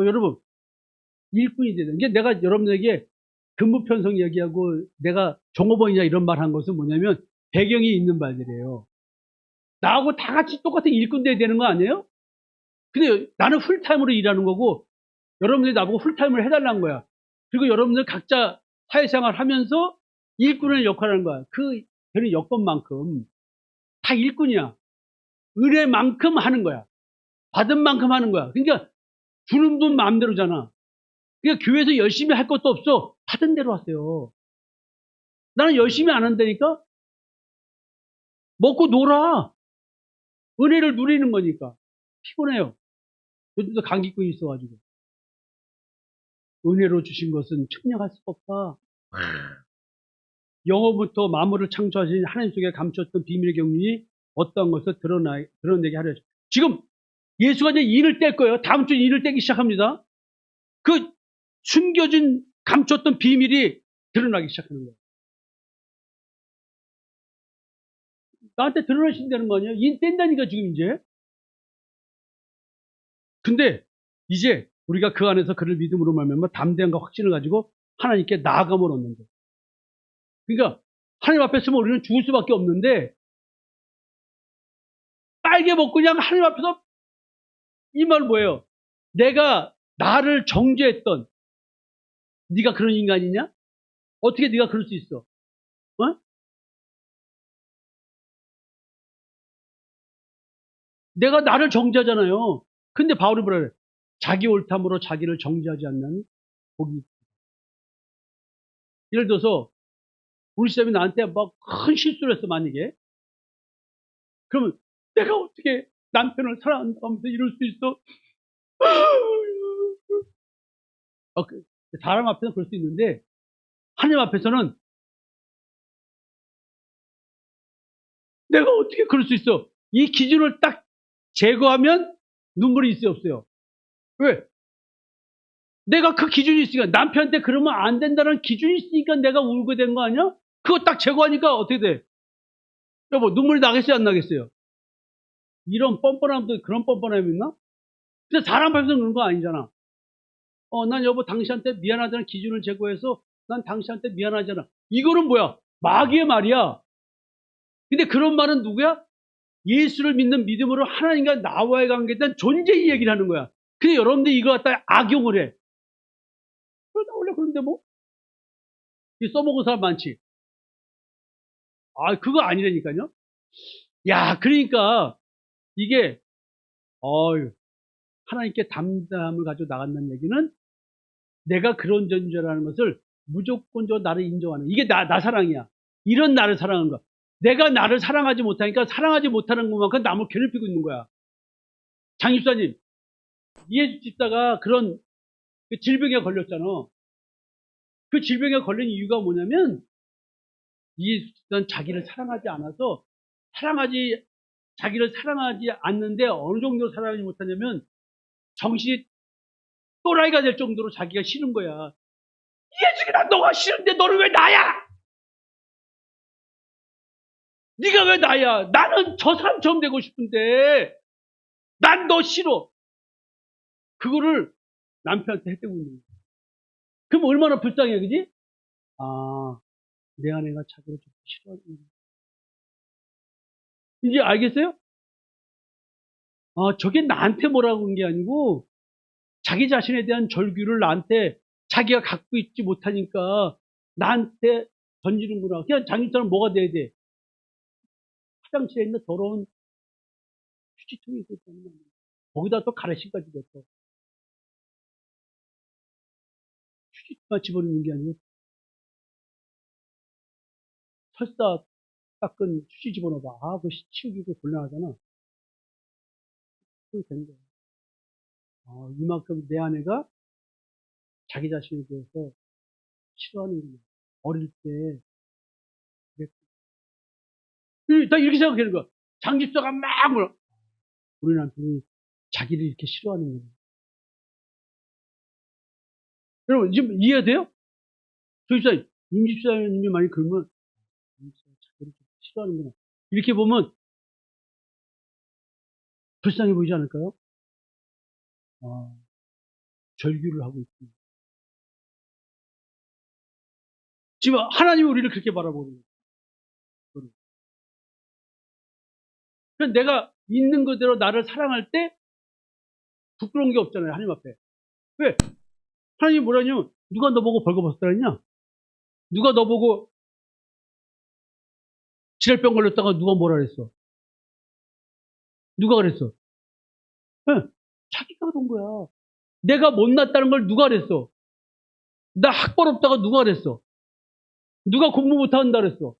여러분, 일꾼이 되는 게, 내가 여러분에게 근무편성 얘기하고 내가 종업원이냐 이런 말 한 것은 뭐냐면 배경이 있는 말들이에요. 나하고 다 같이 똑같은 일꾼 돼야 되는 거 아니에요? 근데 나는 풀타임으로 일하는 거고 여러분들이 나보고 풀타임을 해달라는 거야. 그리고 여러분들 각자 사회생활 하면서 일꾼의 역할을 하는 거야. 그 되는 여건만큼 다 일꾼이야. 은혜만큼 하는 거야. 받은 만큼 하는 거야. 그러니까 주는 분 마음대로잖아. 그러니까 교회에서 열심히 할 것도 없어. 받은 대로 하세요. 나는 열심히 안 한다니까? 먹고 놀아. 은혜를 누리는 거니까. 피곤해요. 요즘도 감기꾼이 있어가지고. 은혜로 주신 것은 측량할 수가 없다. 영어부터 만물을 창조하신 하나님 속에 감췄던 비밀의 경륜이 어떤 것을 드러내게 하려. 지금 예수가 이제 인을 뗄 거예요. 다음 주에 인을 떼기 시작합니다. 그 숨겨진 감췄던 비밀이 드러나기 시작하는 거예요. 나한테 드러나신다는 거 아니에요? 인 뗀다니까 지금 이제. 근데 이제 우리가 그 안에서 그를 믿음으로 말미암아 담대함과 확신을 가지고 하나님께 나아감을 얻는 거예요. 그러니까 하나님 앞에 서면 우리는 죽을 수밖에 없는데 빨개 먹고 그냥 하나님 앞에서 이 말 뭐예요? 내가 나를 정죄했던 네가 그런 인간이냐? 어떻게 네가 그럴 수 있어? 내가 나를 정죄하잖아요. 근데 바울이 뭐라 그래? 자기 옳담으로 자기를 정죄하지 않는 복이. 예를 들어서 우리 쌤이 나한테 막 큰 실수를 했어, 만약에. 그러면 내가 어떻게 남편을 사랑한다면서 이럴 수 있어? 사람 앞에서는 그럴 수 있는데 하나님 앞에서는 내가 어떻게 그럴 수 있어? 이 기준을 딱 제거하면 눈물이 있어요, 없어요? 왜? 내가 그 기준이 있으니까 남편한테 그러면 안 된다는 기준이 있으니까 내가 울게 된 거 아니야? 그거 딱 제거하니까 어떻게 돼? 여보, 눈물이 나겠어요, 안 나겠어요? 이런 뻔뻔함도 그런 뻔뻔함이 있나? 근데 사람 앞에서 그런 거 아니잖아. 난 여보 당신한테 미안하다는 기준을 제거해서 난 당신한테 미안하잖아. 이거는 뭐야? 마귀의 말이야. 근데 그런 말은 누구야? 예수를 믿는 믿음으로 하나님과 나와의 관계에 대한 존재의 얘기를 하는 거야. 근데 여러분들이 이거 갖다 악용을 해. 그러다 원래 그런데 뭐? 써먹은 사람 많지. 그거 아니라니까요. 야, 그러니까 이게 하나님께 담담을 가지고 나간다는 얘기는 내가 그런 존재라는 것을 무조건적으로 나를 인정하는, 이게 나 사랑이야. 이런 나를 사랑하는 거야. 내가 나를 사랑하지 못하니까 사랑하지 못하는 것만큼 남을 괴롭히고 있는 거야. 장 집사님, 이해주 집사가 그런 질병에 걸렸잖아. 그 질병에 걸린 이유가 뭐냐면 이해주 집사는 자기를 사랑하지 않아서 자기를 사랑하지 않는데 어느 정도 사랑하지 못하냐면 정신이 또라이가 될 정도로 자기가 싫은 거야. 이해주기나 너가 싫은데 너는 왜 나야? 네가 왜 나야? 나는 저 사람처럼 되고 싶은데 난 너 싫어. 그거를 남편한테 해대고 있는 거야. 그럼 얼마나 불쌍해, 그지? 내 아내가 자기를 좀 싫어하는 거야. 이제 알겠어요? 저게 나한테 뭐라고 한 게 아니고 자기 자신에 대한 절규를 나한테 자기가 갖고 있지 못하니까 나한테 던지는구나. 그냥 장님처럼 뭐가 돼야 돼? 화장실에 있는 더러운 휴지통이 있었잖아. 거기다 또 가래신까지 넣었어. 휴지통만 집어넣는 게 아니고 설사 닦은 휴지 집어넣어봐. 그거 치우기도 곤란하잖아. 그게 된 거야. 이만큼 내 아내가 자기 자신에 대해서 싫어하는구나. 어릴 때 그랬고. 나 이렇게 생각하는 거야. 장집사가 막 물어. 우리 남편이 자기를 이렇게 싫어하는 거야. 여러분, 지금 이해돼요? 조 집사, 임 집사님이 많이 그러면, 자기를 싫어하는구나. 이렇게 보면, 불쌍해 보이지 않을까요? 절규를 하고 있습니다. 지금 하나님이 우리를 그렇게 바라보는 거예요. 그러니까 내가 있는 그대로 나를 사랑할 때, 부끄러운 게 없잖아요, 하나님 앞에. 왜? 하나님이 뭐라냐면, 누가 너 보고 벌거벗었다 했냐? 누가 너 보고 지랄병 걸렸다가 누가 뭐라 그랬어? 누가 그랬어? 네, 자기가 그런 거야. 내가 못났다는 걸 누가 그랬어? 나 학벌 없다가 누가 그랬어? 누가 공부 못한다 그랬어?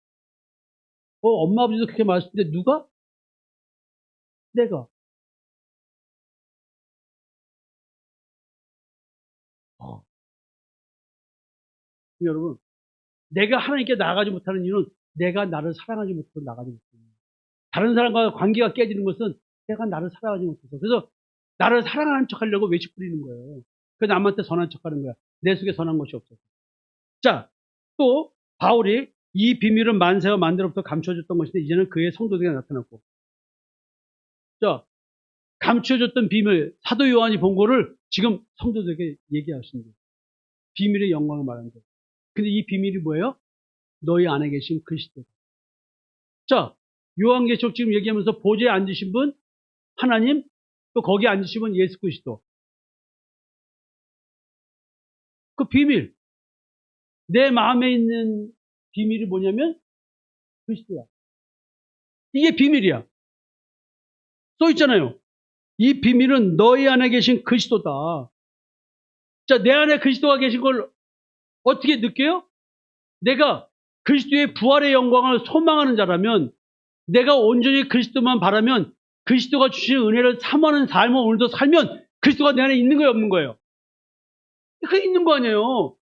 엄마 아버지도 그렇게 말했는데 누가? 내가. 여러분, 내가 하나님께 나아가지 못하는 이유는 내가 나를 사랑하지 못해서 나가지 못해요. 다른 사람과 관계가 깨지는 것은 내가 나를 사랑하지 못해서. 그래서 나를 사랑하는 척 하려고 외식 부리는 거예요. 그래서 남한테 선한 척 하는 거야. 내 속에 선한 것이 없어서. 자, 또 바울이 이 비밀은 만세와 만대로부터 감춰졌던 것인데 이제는 그의 성도들에게 나타났고. 자, 감춰졌던 비밀, 사도 요한이 본 거를 지금 성도들에게 얘기하시는 거예요. 비밀의 영광을 말하는 거예요. 근데 이 비밀이 뭐예요? 너희 안에 계신 그리스도. 자, 요한계시록 지금 얘기하면서 보좌에 앉으신 분, 하나님, 또 거기에 앉으신 분 예수 그리스도. 그 비밀, 내 마음에 있는 비밀이 뭐냐면 그리스도야. 이게 비밀이야. 써 있잖아요. 이 비밀은 너희 안에 계신 그리스도다. 자, 내 안에 그리스도가 계신 걸 어떻게 느껴요? 내가 그리스도의 부활의 영광을 소망하는 자라면, 내가 온전히 그리스도만 바라면, 그리스도가 주신 은혜를 사모하는 삶을 오늘도 살면 그리스도가 내 안에 있는 거예요, 없는 거예요? 그게 있는 거 아니에요.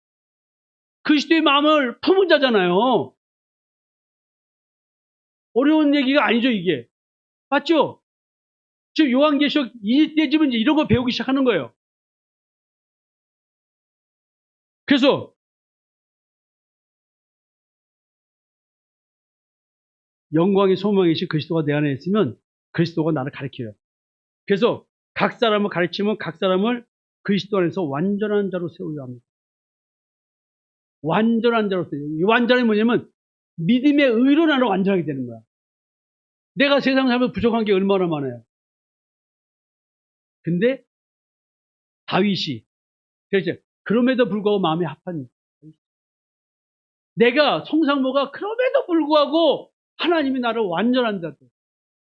그리스도의 마음을 품은 자잖아요. 어려운 얘기가 아니죠, 이게. 맞죠? 지금 요한계시록 이때쯤은 이제 이런 거 배우기 시작하는 거예요. 그래서 영광의 소망이신 그리스도가 내 안에 있으면 그리스도가 나를 가르쳐요. 그래서 각 사람을 가르치면 각 사람을 그리스도 안에서 완전한 자로 세우려 합니다. 완전한 자로 세우려. 이 완전이 뭐냐면 믿음의 의로 나를 완전하게 되는 거야. 내가 세상 살면 부족한 게 얼마나 많아요. 근데 다윗이 그렇죠. 그럼에도 불구하고 마음이 합한, 내가 송상모가 그럼에도 불구하고 하나님이 나를 완전한 자들.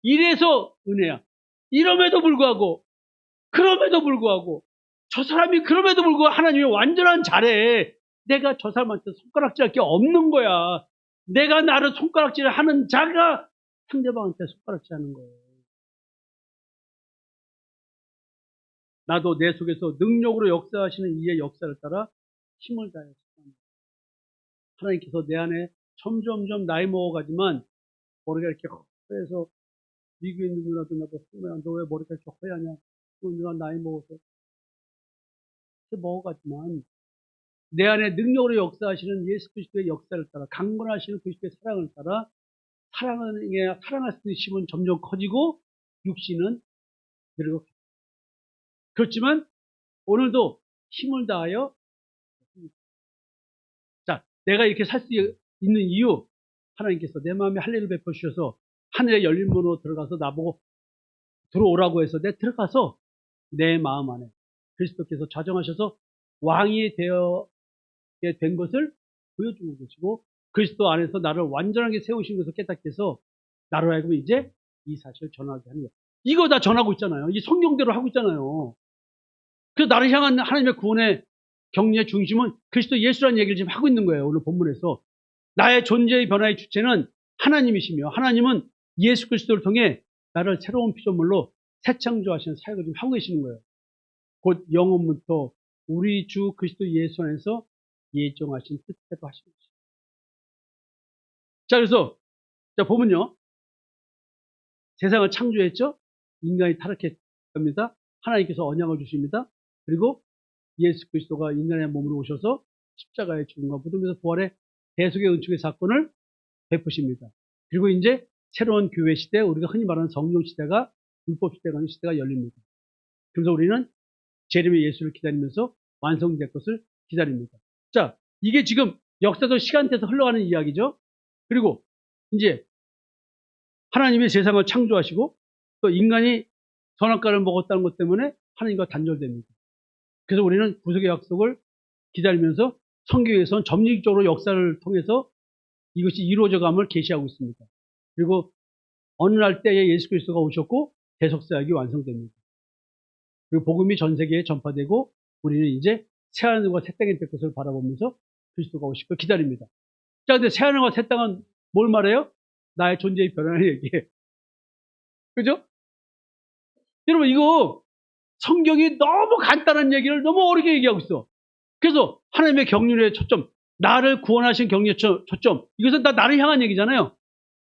이래서 은혜야. 이럼에도 불구하고, 그럼에도 불구하고, 저 사람이 그럼에도 불구하고 하나님이 완전한 자래. 내가 저 사람한테 손가락질할 게 없는 거야. 내가 나를 손가락질을 하는 자가 상대방한테 손가락질하는 거예요. 나도 내 속에서 능력으로 역사하시는 이의 역사를 따라 힘을 다해서 하나님께서 내 안에 점점점 나이 먹어가지만 머리가 이렇게 허해서 미국에 있는 누나도 나보고 너 왜 머리가 이렇게 허야냐? 누나 나이 먹어서 이렇게 먹어가지만 내 안에 능력으로 역사하시는 예수 그리스도의 역사를 따라 강건하시는 그리스도의 사랑을 따라 사랑할 수 있는 힘은 점점 커지고 육신은 늙어. 그렇지만 오늘도 힘을 다하여, 자, 내가 이렇게 살 수 있는 이유, 하나님께서 내 마음에 할례를 베풀어 주셔서 하늘의 열린 문으로 들어가서 나보고 들어오라고 해서 내 들어가서 내 마음 안에 그리스도께서 자정하셔서 왕이 되게 된 것을 보여주고 계시고 그리스도 안에서 나를 완전하게 세우신 것을 깨닫게 해서 나로 하여금 이제 이 사실을 전하게 하는 거예요. 이거 다 전하고 있잖아요. 이 성경대로 하고 있잖아요. 그래서 나를 향한 하나님의 구원의 격려의 중심은 그리스도 예수라는 얘기를 지금 하고 있는 거예요. 오늘 본문에서. 나의 존재의 변화의 주체는 하나님이시며 하나님은 예수 그리스도를 통해 나를 새로운 피조물로 새 창조하시는 사역을 지금 하고 계시는 거예요. 곧 영원부터 우리 주 그리스도 예수 안에서 예정하신 뜻대로 하시는 것입니다. 자, 그래서 자 보면요. 세상을 창조했죠. 인간이 타락했습니다. 하나님께서 언약을 주십니다. 그리고 예수 그리스도가 인간의 몸으로 오셔서 십자가의 죽음과 무덤에서 부활의 대속의 은총의 사건을 베푸십니다. 그리고 이제 새로운 교회 시대, 우리가 흔히 말하는 성령 시대가, 율법 시대가 아닌 시대가 열립니다. 그래서 우리는 재림의 예수를 기다리면서 완성될 것을 기다립니다. 자, 이게 지금 역사적 시간대에서 흘러가는 이야기죠. 그리고 이제 하나님이 세상을 창조하시고 또 인간이 선악과를 먹었다는 것 때문에 하나님과 단절됩니다. 그래서 우리는 구속의 약속을 기다리면서 성경에서는 점리적으로 역사를 통해서 이것이 이루어져감을 계시하고 있습니다. 그리고 어느 날 때에 예수 그리스도가 오셨고 대속사역이 완성됩니다. 그리고 복음이 전 세계에 전파되고 우리는 이제 새하늘과 새 땅이 될 것을 바라보면서 그리스도가 오실 걸 기다립니다. 자, 근데 새하늘과 새 땅은 뭘 말해요? 나의 존재의 변화를 얘기해. 그죠? 여러분, 이거 성경이 너무 간단한 얘기를 너무 어렵게 얘기하고 있어. 그래서 하나님의 경륜의 초점, 나를 구원하신 경륜의 초점, 이것은 다 나를 향한 얘기잖아요.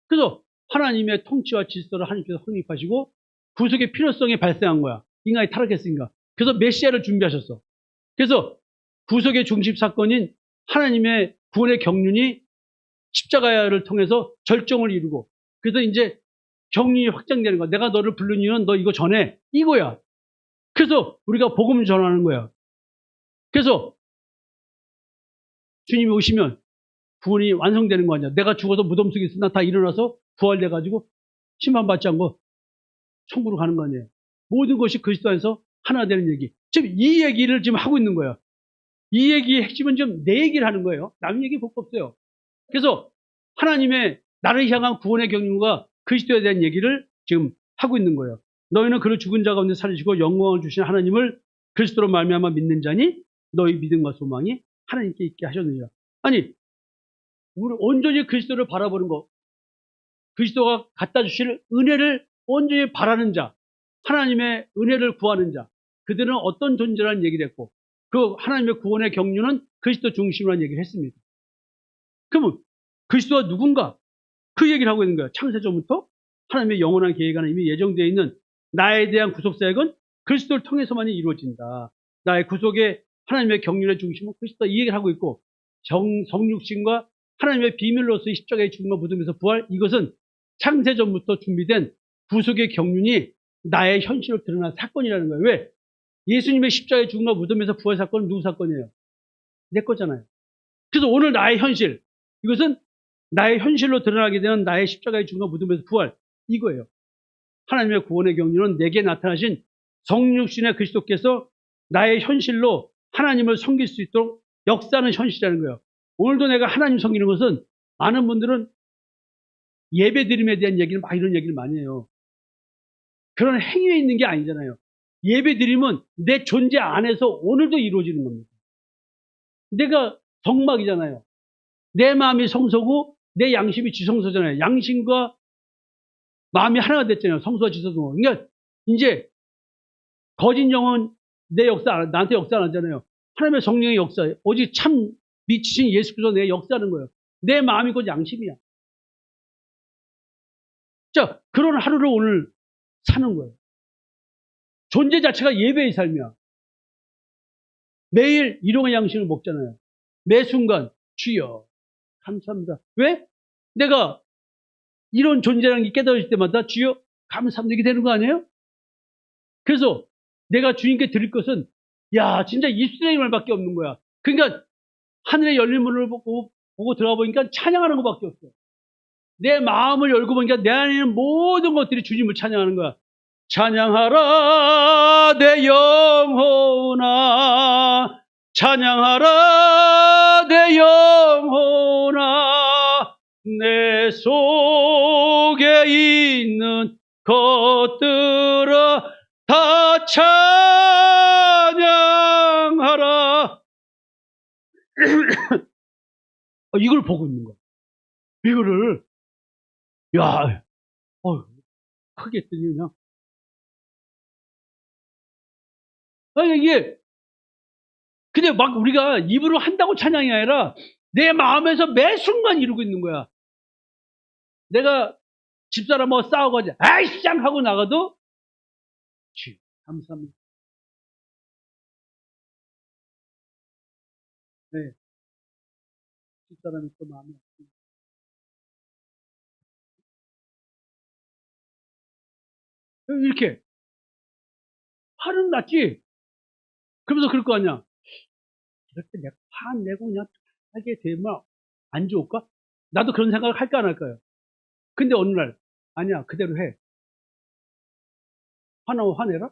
그래서 하나님의 통치와 질서를 하나님께서 확립하시고 구속의 필요성이 발생한 거야. 인간이 타락했으니까. 그래서 메시아를 준비하셨어. 그래서 구속의 중심 사건인 하나님의 구원의 경륜이 십자가를 통해서 절정을 이루고, 그래서 이제 경륜이 확장되는 거야. 내가 너를 부른 이유는 너 이거 전해. 이거야. 그래서 우리가 복음을 전하는 거야. 그래서 주님이 오시면 구원이 완성되는 거 아니야. 내가 죽어서 무덤 속에 있으나 다 일어나서 부활돼가지고 심판받지 않고 천국으로 가는 거 아니에요. 모든 것이 그리스도 안에서 하나 되는 얘기. 지금 이 얘기를 지금 하고 있는 거야. 이 얘기의 핵심은 지금 내 얘기를 하는 거예요. 남 얘기 볼 거 없어요. 그래서 하나님의 나를 향한 구원의 경륜과 그리스도에 대한 얘기를 지금 하고 있는 거예요. 너희는 그를 죽은 자 가운데 살리시고 영광을 주신 하나님을 그리스도로 말미암아 믿는 자니 너희 믿음과 소망이 하나님께 있게 하셨느니라. 아니, 우리 온전히 그리스도를 바라보는 것, 그리스도가 갖다 주실 은혜를 온전히 바라는 자, 하나님의 은혜를 구하는 자, 그들은 어떤 존재라는 얘기를 했고, 그 하나님의 구원의 경륜은 그리스도 중심이라는 얘기를 했습니다. 그러면 그리스도가 누군가? 그 얘기를 하고 있는 거예요. 창세전부터 하나님의 영원한 계획 안에 이미 예정되어 있는 나에 대한 구속사역은 그리스도를 통해서만이 이루어진다. 나의 구속의 하나님의 경륜의 중심은 그리스도, 이 얘기를 하고 있고, 성육신과 하나님의 비밀로서의 십자가의 죽음과 무덤에서 부활, 이것은 창세전부터 준비된 구속의 경륜이 나의 현실로 드러난 사건이라는 거예요. 왜? 예수님의 십자가의 죽음과 무덤에서 부활 사건은 누구 사건이에요? 내 거잖아요. 그래서 오늘 나의 현실, 이것은 나의 현실로 드러나게 되는 나의 십자가의 죽음과 무덤에서 부활, 이거예요. 하나님의 구원의 경륜은 내게 나타나신 성육신의 그리스도께서 나의 현실로 하나님을 섬길 수 있도록 역사하는 현실이라는 거예요. 오늘도 내가 하나님 섬기는 것은, 많은 분들은 예배 드림에 대한 얘기를 막 이런 얘기를 많이 해요. 그런 행위에 있는 게 아니잖아요. 예배 드림은 내 존재 안에서 오늘도 이루어지는 겁니다. 내가 성막이잖아요. 내 마음이 성소고 내 양심이 지성소잖아요. 양심과 마음이 하나가 됐잖아요. 성소와 지성소. 그러니까 이제 거짓 영은 내 역사, 나한테 역사 안 하잖아요. 하나님의 성령의 역사, 오직 참 미치신 예수 그리스도 내 역사하는 거예요. 내 마음이 곧 양심이야. 자, 그런 하루를 오늘 사는 거예요. 존재 자체가 예배의 삶이야. 매일 일용의 양식을 먹잖아요. 매 순간 주여 감사합니다. 왜? 내가 이런 존재라는 게 깨달을 때마다 주여 감사합니다. 이게 되는 거 아니에요? 그래서 내가 주님께 드릴 것은, 야, 진짜 입술의 말밖에 없는 거야. 그러니까 하늘의 열린 문을 보고 들어가 보니까 찬양하는 것밖에 없어. 내 마음을 열고 보니까 내 안에 있는 모든 것들이 주님을 찬양하는 거야. 찬양하라 내 영혼아, 찬양하라 내 영혼아, 내 속에 있는 것들아 다 찬양하라. 이걸 보고 있는 거야. 이거를, 야, 크게 했더니 그냥. 아니, 이게, 근데 막 우리가 입으로 한다고 찬양이 아니라 내 마음에서 매 순간 이루고 있는 거야. 내가 집사람하고 싸워가지고, 아이씨! 짱! 하고 나가도, 감사합니다. 네. 집사람이 또 마음이 아프고. 이렇게. 화는 났지? 그러면서 그럴 거 아니야. 이럴 때 내가 화 안 내고 그냥 하게 되면 안 좋을까? 나도 그런 생각을 할까 안 할까요? 근데 어느 날, 아니야, 그대로 해. 화나면 화내라?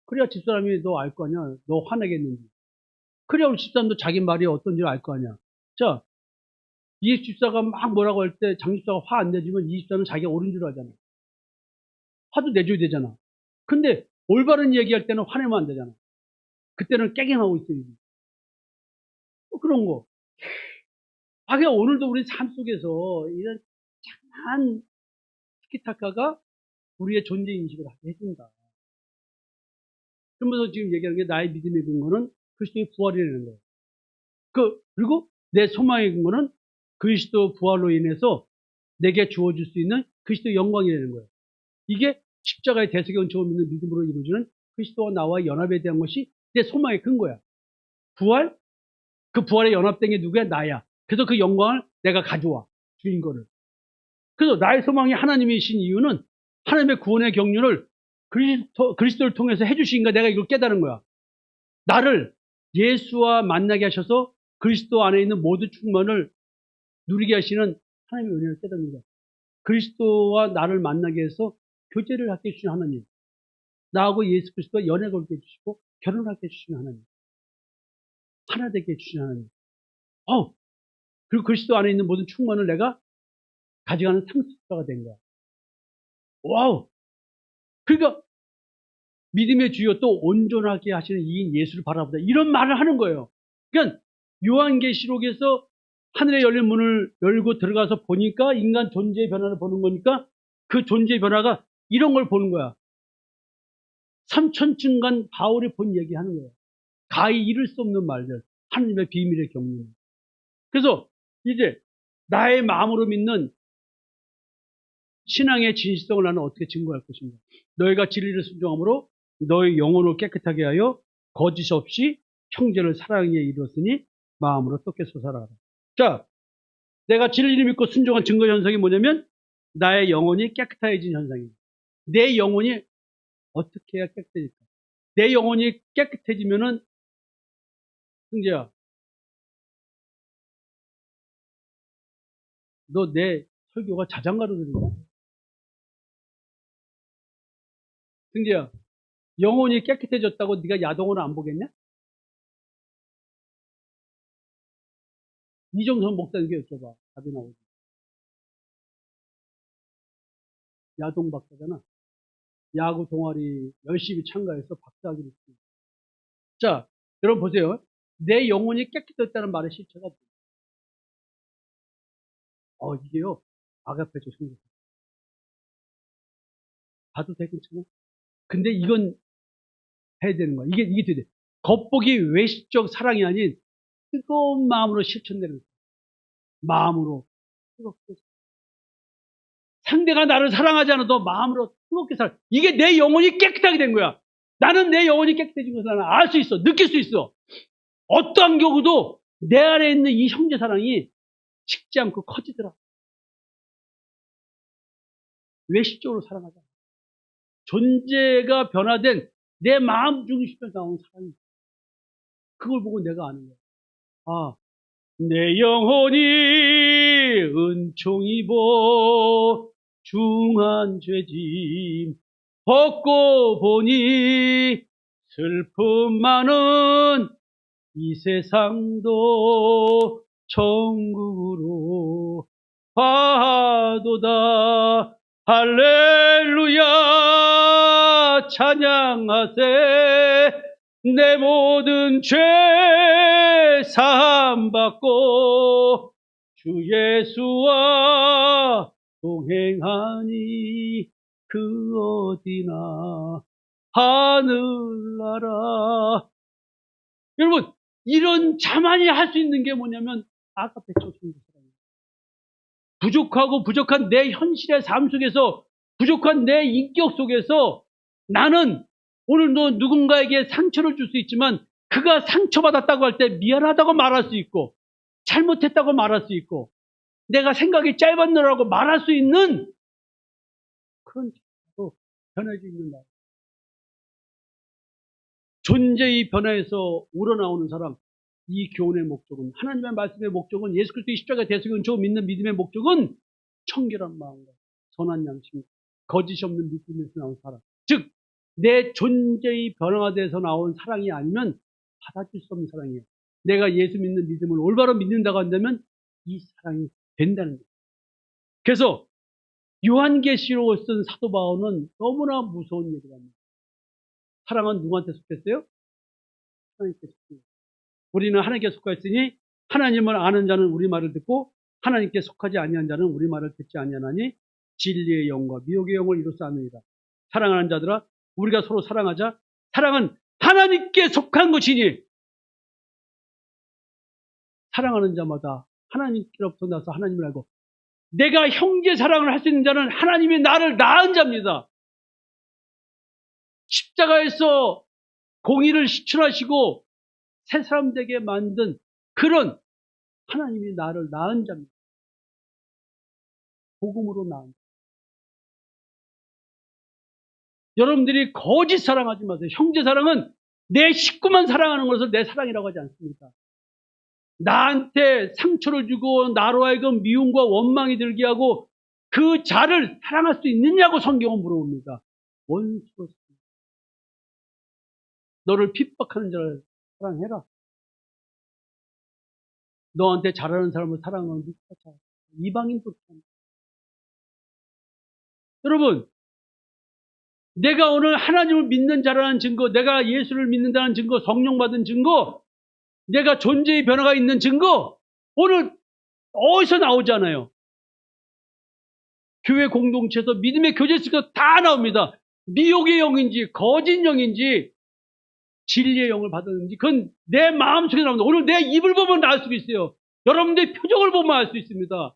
그래야 집사람이 너 알 거 아니야. 너 화내겠는지. 그래야 우리 집사람도 자기 말이 어떤지 알 거 아니야. 자, 이 집사가 막 뭐라고 할 때 장 집사가 화 안 내주면 이 집사는 자기가 옳은 줄 알잖아. 화도 내줘야 되잖아. 근데 올바른 얘기할 때는 화내면 안 되잖아. 그때는 깨갱하고 있어야지. 그런 거. 그냥 오늘도 우리 삶 속에서 이런 착한 티키타카가 우리의 존재 인식을 하게 해준다. 그러면서 지금 얘기하는 게 나의 믿음의 근거는 그리스도의 부활이라는 거예요. 그리고 내 소망의 근거는 그리스도 부활로 인해서 내게 주어질 수 있는 그리스도의 영광이라는 거예요. 이게 십자가의 대속의 은총을 믿는 믿음으로 이루어지는 그리스도와 나와의 연합에 대한 것이 내 소망의 근거야. 부활? 그 부활에 연합된 게 누구야? 나야. 그래서 그 영광을 내가 가져와. 주인 거를. 그래서 나의 소망이 하나님이신 이유는 하나님의 구원의 경륜을 그리스도를 통해서 해주시니까 내가 이걸 깨달은 거야. 나를 예수와 만나게 하셔서 그리스도 안에 있는 모든 충만을 누리게 하시는 하나님의 은혜를 깨닫는 거야. 그리스도와 나를 만나게 해서 교제를 하게 해주시는 하나님. 나하고 예수 그리스도와 연애 걸게 해주시고 결혼하게 해주시는 하나님. 하나 되게 해주시는 하나님. 그리고 그리스도 안에 있는 모든 충만을 내가 가져가는 상속자가 된 거야. 와우! 그러니까 믿음의 주요 또 온전하게 하시는 이인 예수를 바라보다 이런 말을 하는 거예요. 그러니까 요한계시록에서 하늘에 열린 문을 열고 들어가서 보니까 인간 존재의 변화를 보는 거니까 그 존재의 변화가 이런 걸 보는 거야. 3000층간 바울이 본 얘기 하는 거예요. 가히 이룰 수 없는 말들. 하나님의 비밀의 경륜. 그래서 이제 나의 마음으로 믿는 신앙의 진실성을 나는 어떻게 증거할 것인가. 너희가 진리를 순종함으로 너희 영혼을 깨끗하게 하여 거짓 없이 형제를 사랑에 이루었으니 마음으로 뜻께서 살아라. 자, 내가 진리를 믿고 순종한 증거 현상이 뭐냐면 나의 영혼이 깨끗해진 현상입니다. 내 영혼이 어떻게 해야 깨끗해질까? 내 영혼이 깨끗해지면은 승재야, 너 내 설교가 자장가로 들리냐? 승재야, 영혼이 깨끗해졌다고 네가 야동으로 안 보겠냐? 이정선 목사님께 여쭤봐. 답이 나오지. 야동 박사잖아. 야구 동아리 열심히 참가해서 박사학위를 했습니다. 자, 여러분 보세요. 내 영혼이 깨끗했다는 말의 실체가 뭐예요? 이게요. 아가페죠, 성경. 봐도 돼, 괜찮아? 근데 이건 해야 되는 거야. 이게 돼야 돼. 겉보기 외식적 사랑이 아닌 뜨거운 마음으로 실천되는 거야. 마음으로 뜨겁게. 상대가 나를 사랑하지 않아도 마음으로 뜨겁게 살아. 이게 내 영혼이 깨끗하게 된 거야. 나는 내 영혼이 깨끗해진 것을 나는 알 수 있어. 느낄 수 있어. 어떠한 경우도 내 안에 있는 이 형제 사랑이 식지 않고 커지더라. 외식적으로 사랑하자. 존재가 변화된 내 마음 중심에서 나온 사랑이. 그걸 보고 내가 아는 거야. 내 영혼이 은총 입어 중한 죄짐 벗고 보니 슬픔 많은 이 세상도 천국으로 가도다. 할렐루야 찬양하세. 내 모든 죄 사함 받고 주 예수와 동행하니 그 어디나 하늘나라. 여러분, 이런 자만이 할 수 있는 게 뭐냐면 아까 배쳤습니다. 부족한 내 현실의 삶 속에서, 부족한 내 인격 속에서 나는 오늘도 누군가에게 상처를 줄 수 있지만 그가 상처받았다고 할 때 미안하다고 말할 수 있고 잘못했다고 말할 수 있고 내가 생각이 짧았느라고 말할 수 있는 그런 자로 변해져 있는 날. 존재의 변화에서 우러나오는 사람, 이 교훈의 목적은, 하나님의 말씀의 목적은, 예수 그리스도의 십자가 대속의 은총을 믿는 믿음의 목적은 청결한 마음과 선한 양심, 거짓이 없는 믿음에서 나온 사람. 즉, 내 존재의 변화돼서 나온 사랑이 아니면 받아줄 수 없는 사랑이에요. 내가 예수 믿는 믿음을 올바로 믿는다고 한다면 이 사랑이 된다는 거예요. 그래서 요한계시록을 쓴 사도 바울은 너무나 무서운 얘기를 합니다. 사랑은 누구한테 속했어요? 하나님께 속했어요. 우리는 하나님께 속하였으니 하나님을 아는 자는 우리 말을 듣고 하나님께 속하지 아니한 자는 우리 말을 듣지 아니하나니 진리의 영과 미혹의 영을 이루사 하느니라. 사랑하는 자들아, 우리가 서로 사랑하자. 사랑은 하나님께 속한 것이니 사랑하는 자마다 하나님께로부터 나서 하나님을 알고, 내가 형제 사랑을 할 수 있는 자는 하나님이 나를 낳은 자입니다. 십자가에서 공의를 실천하시고 새 사람 되게 만든 그런 하나님이 나를 낳은 자입니다. 복음으로 낳은 자. 여러분들이 거짓 사랑하지 마세요. 형제 사랑은 내 식구만 사랑하는 것을 내 사랑이라고 하지 않습니다. 나한테 상처를 주고 나로 하여금 미움과 원망이 들게 하고 그 자를 사랑할 수 있느냐고 성경은 물어봅니다. 원수로 너를 핍박하는 자를 사랑해라. 너한테 잘하는 사람을 사랑하는 이방인도. 여러분, 내가 오늘 하나님을 믿는 자라는 증거, 내가 예수를 믿는다는 증거, 성령 받은 증거, 내가 존재의 변화가 있는 증거, 오늘 어디서 나오잖아요. 교회 공동체에서 믿음의 교제 속에서 다 나옵니다. 미혹의 영인지 거짓 영인지 진리의 영을 받았는지 그건 내 마음속에 나옵니다. 오늘 내 입을 보면 알 수 있어요. 여러분들의 표정을 보면 알 수 있습니다.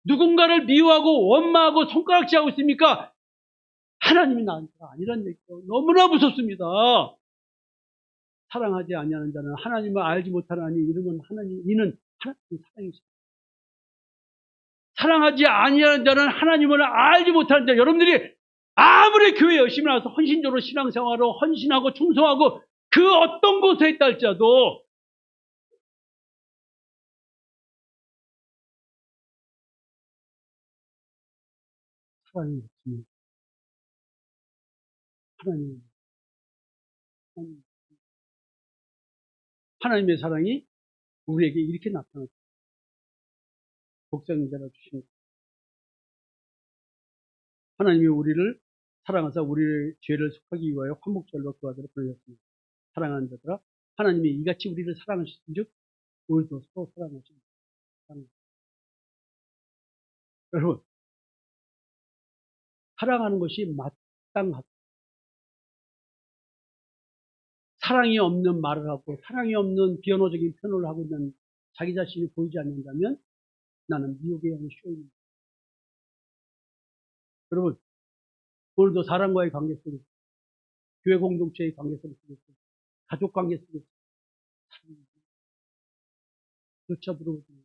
누군가를 미워하고 원망하고 손가락질하고 있습니까? 하나님이 나한테가 아니란 얘기죠. 너무나 무섭습니다. 사랑하지 아니하는 자는 하나님을 알지 못하나니 이름은 하나님, 이는 하나님의 사랑이십니다. 사랑하지 아니하는 자는 하나님을 알지 못하는 자. 여러분들이 아무리 교회 열심히 나와서 헌신적으로 신앙생활로 헌신하고 충성하고 그 어떤 곳에 있다 할지라도 사랑이 없으면 하나님의 사랑이 우리에게 이렇게 나타났습니다. 복장자라 주십니다. 하나님이 우리를 사랑하사 우리의 죄를 속하기 위하여 화목절로 그 아들을 보내셨습니다. 사랑하는 자들아, 하나님이 이같이 우리를 사랑하셨은즉 우리도 서로 사랑하십니다. 여러분, 사랑하는 것이 마땅하다. 사랑이 없는 말을 하고 사랑이 없는 비언어적인 표현을 하고 있는 자기 자신이 보이지 않는다면 나는 미혹의 영의 쇼입니다. 여러분, 오늘도 사람과의 관계 속에서, 교회 공동체의 관계 속에서, 가족 관계 속에서 그렇죠, 물어보세요.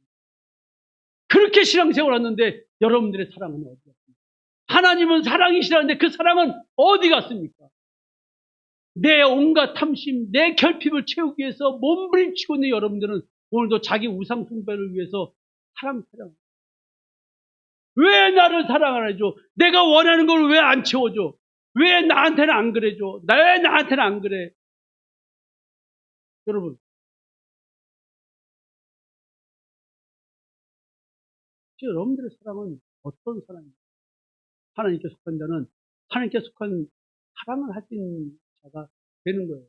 그렇게 신앙생활을 하는데 여러분들의 사랑은 어디 갔습니까? 하나님은 사랑이시라는데 그 사랑은 어디 갔습니까? 내 온갖 탐심, 내 결핍을 채우기 위해서 몸부림치고 있는 여러분들은 오늘도 자기 우상 숭배를 위해서 사랑. 왜 나를 사랑 안 해줘? 내가 원하는 걸 왜 안 채워줘? 왜 나한테는 안 그래줘? 왜 나한테는 안 그래? 여러분, 여러분들의 사랑은 어떤 사랑입니까? 하나님께 속한 자는 하나님께 속한 사랑을 하신 자가 되는 거예요.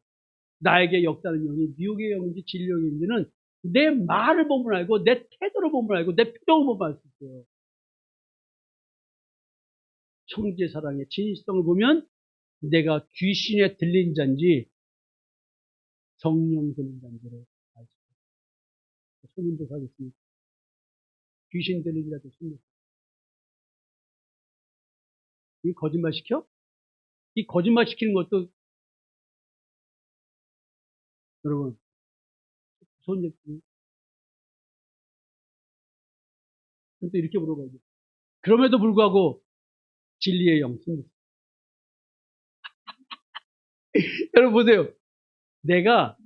나에게 역사하는 영이 미혹의 영인지 진리의 영인지는 내 말을 보면 알고 내 태도를 보면 알고 내 표정을 보면 알 수 있어요. 형제 사랑의 진실성을 보면 내가 귀신에 들린 자인지 성령 들린 자인지를 알 수 있어요. 설문조사하겠습니다. 귀신 들린 자들 설문. 이 거짓말 시켜? 이 거짓말 시키는 것도 여러분 무서운 얘기예요. 또 이렇게 물어봐야죠. 그럼에도 불구하고 진리의 영 승리. 여러분 보세요. 내가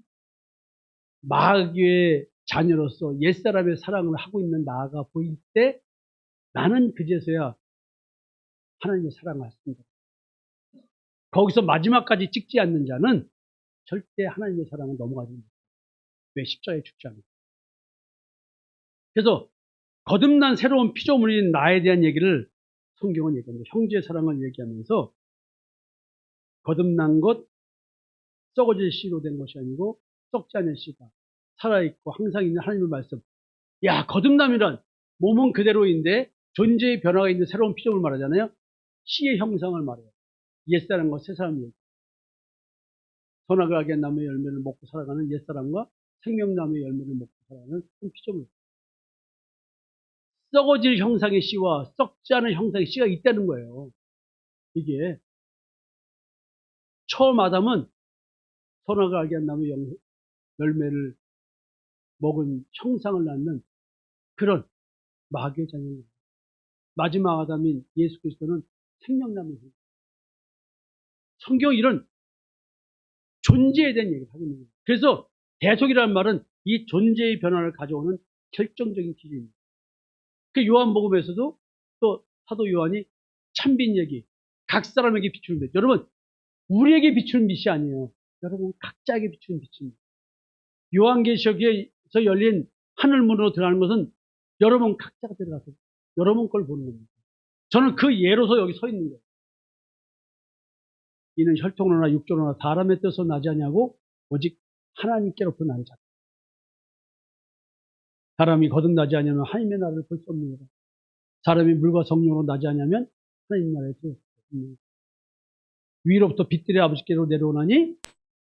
마귀의 자녀로서 옛사람의 사랑을 하고 있는 나가 보일 때 나는 그제서야 하나님의 사랑을 했습니다. 거기서 마지막까지 찍지 않는 자는 절대 하나님의 사랑을 넘어가지 못해요. 왜? 십자가에 죽지 않아요. 그래서 거듭난 새로운 피조물인 나에 대한 얘기를 성경은 얘기합니다. 형제의 사랑을 얘기하면서 거듭난 것, 썩어질 씨로 된 것이 아니고 썩지 않을 씨가 살아있고 항상 있는 하나님의 말씀. 야, 거듭남이란 몸은 그대로인데 존재의 변화가 있는 새로운 피조물 말하잖아요. 씨의 형상을 말해요. 옛사람과 새사람 얘기. 선악을 알게 한 나무의 열매를 먹고 살아가는 옛사람과 생명나무의 열매를 먹고 살아가는 큰 피조물. 썩어질 형상의 씨와 썩지 않은 형상의 씨가 있다는 거예요. 이게 처음 아담은 선악을 알게 한 나무의 열매를 먹은 형상을 낳는 그런 마귀의 자녀입니다. 마지막 아담인 예수 그리스도는 생명나무입니다. 성경 이런 존재에 대한 얘기를 하고 있는 거예요. 그래서 대속이라는 말은 이 존재의 변화를 가져오는 결정적인 기준입니다. 그 요한복음에서도 또 사도 요한이 참빛 얘기, 각 사람에게 비추는 빛. 여러분, 우리에게 비추는 빛이 아니에요. 여러분, 각자에게 비추는 빛입니다. 요한계시록에서 열린 하늘문으로 들어가는 것은 여러분 각자가 들어가서 여러분 걸 보는 겁니다. 저는 그 예로서 여기 서 있는 거예요. 이는 혈통으로나 육조로나 사람의 뜻으로 나지 않냐고 오직 하나님께로부터 난 자. 사람이 거듭나지 않으면 하나님의 나라를 볼 수 없느니라. 사람이 물과 성령으로 나지 않으면 하나님 나라에 들어올 수 없느니라. 위로부터 빛들의 아버지께로 내려오나니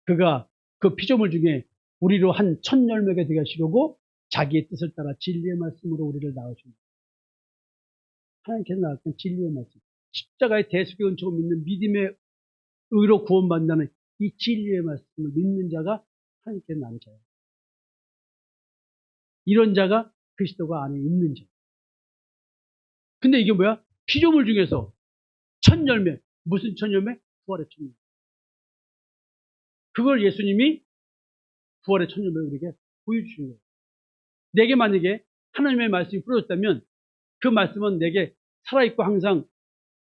그가 그 피조물 중에 우리로 한 천 열매가 되게 하시려고 자기의 뜻을 따라 진리의 말씀으로 우리를 낳으십니다. 하나님께서 낳았던 진리의 말씀. 십자가의 대속의 은총을 믿는 믿음의 의로 구원받는다는 이 진리의 말씀을 믿는 자가 하나님께서 낳은 자예요. 이런 자가 그리스도가 안에 있는 자. 근데 이게 뭐야? 피조물 중에서 천 열매. 무슨 천 열매? 부활의 천 열매. 그걸 예수님이 부활의 천 열매를 우리에게 보여주신 거예요. 내게 만약에 하나님의 말씀이 뿌려졌다면 그 말씀은 내게 살아있고 항상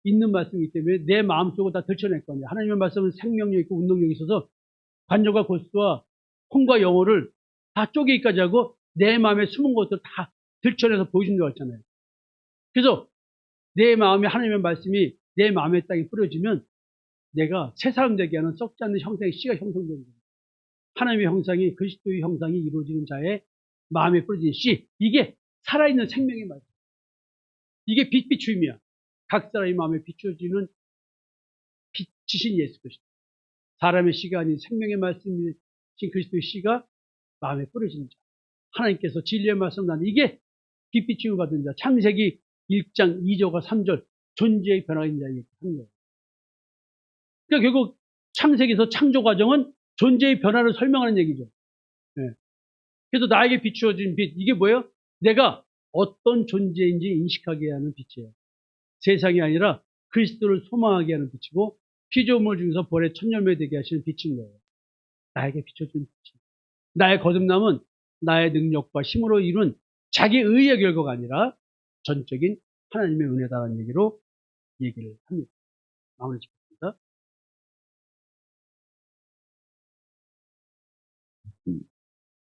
있는 말씀이기 때문에 내 마음속으로 다 들춰낼 거예요. 하나님의 말씀은 생명력 있고 운동력이 있어서 관절과 골수와 콩과 영어를 다 쪼개기까지 하고 내 마음에 숨은 것들을 다 들춰내서 보여준다고 했잖아요. 그래서 내 마음에 하나님의 말씀이 내 마음의 땅에 뿌려지면 내가 새 사람 되게 하는 썩지 않는 형상의 씨가 형성되는 거예요. 하나님의 형상이 그리스도의 형상이 이루어지는 자의 마음에 뿌려진 씨. 이게 살아있는 생명의 말씀. 이게 빛 비추임이야. 각 사람의 마음에 비춰지는 빛이신 예수 그리스도. 사람의 씨가 아닌 생명의 말씀이신 그리스도의 씨가 마음에 뿌려진 자. 하나님께서 진리의 말씀 나는 이게 빛 비추임을 받은 자. 창세기 1장 2절과 3절 존재의 변화가 있는 자에게 하는 거예요. 그러니까 결국 창세기에서 창조 과정은 존재의 변화를 설명하는 얘기죠. 네. 그래서 나에게 비추어진 빛, 이게 뭐예요? 내가 어떤 존재인지 인식하게 하는 빛이에요. 세상이 아니라 그리스도를 소망하게 하는 빛이고 피조물 중에서 벌의 첫 열매 되게 하시는 빛인 거예요. 나에게 비춰진 빛이. 나의 거듭남은 나의 능력과 힘으로 이룬 자기 의의 결과가 아니라 전적인 하나님의 은혜다라는 얘기를 합니다. 마무리 짓겠습니다.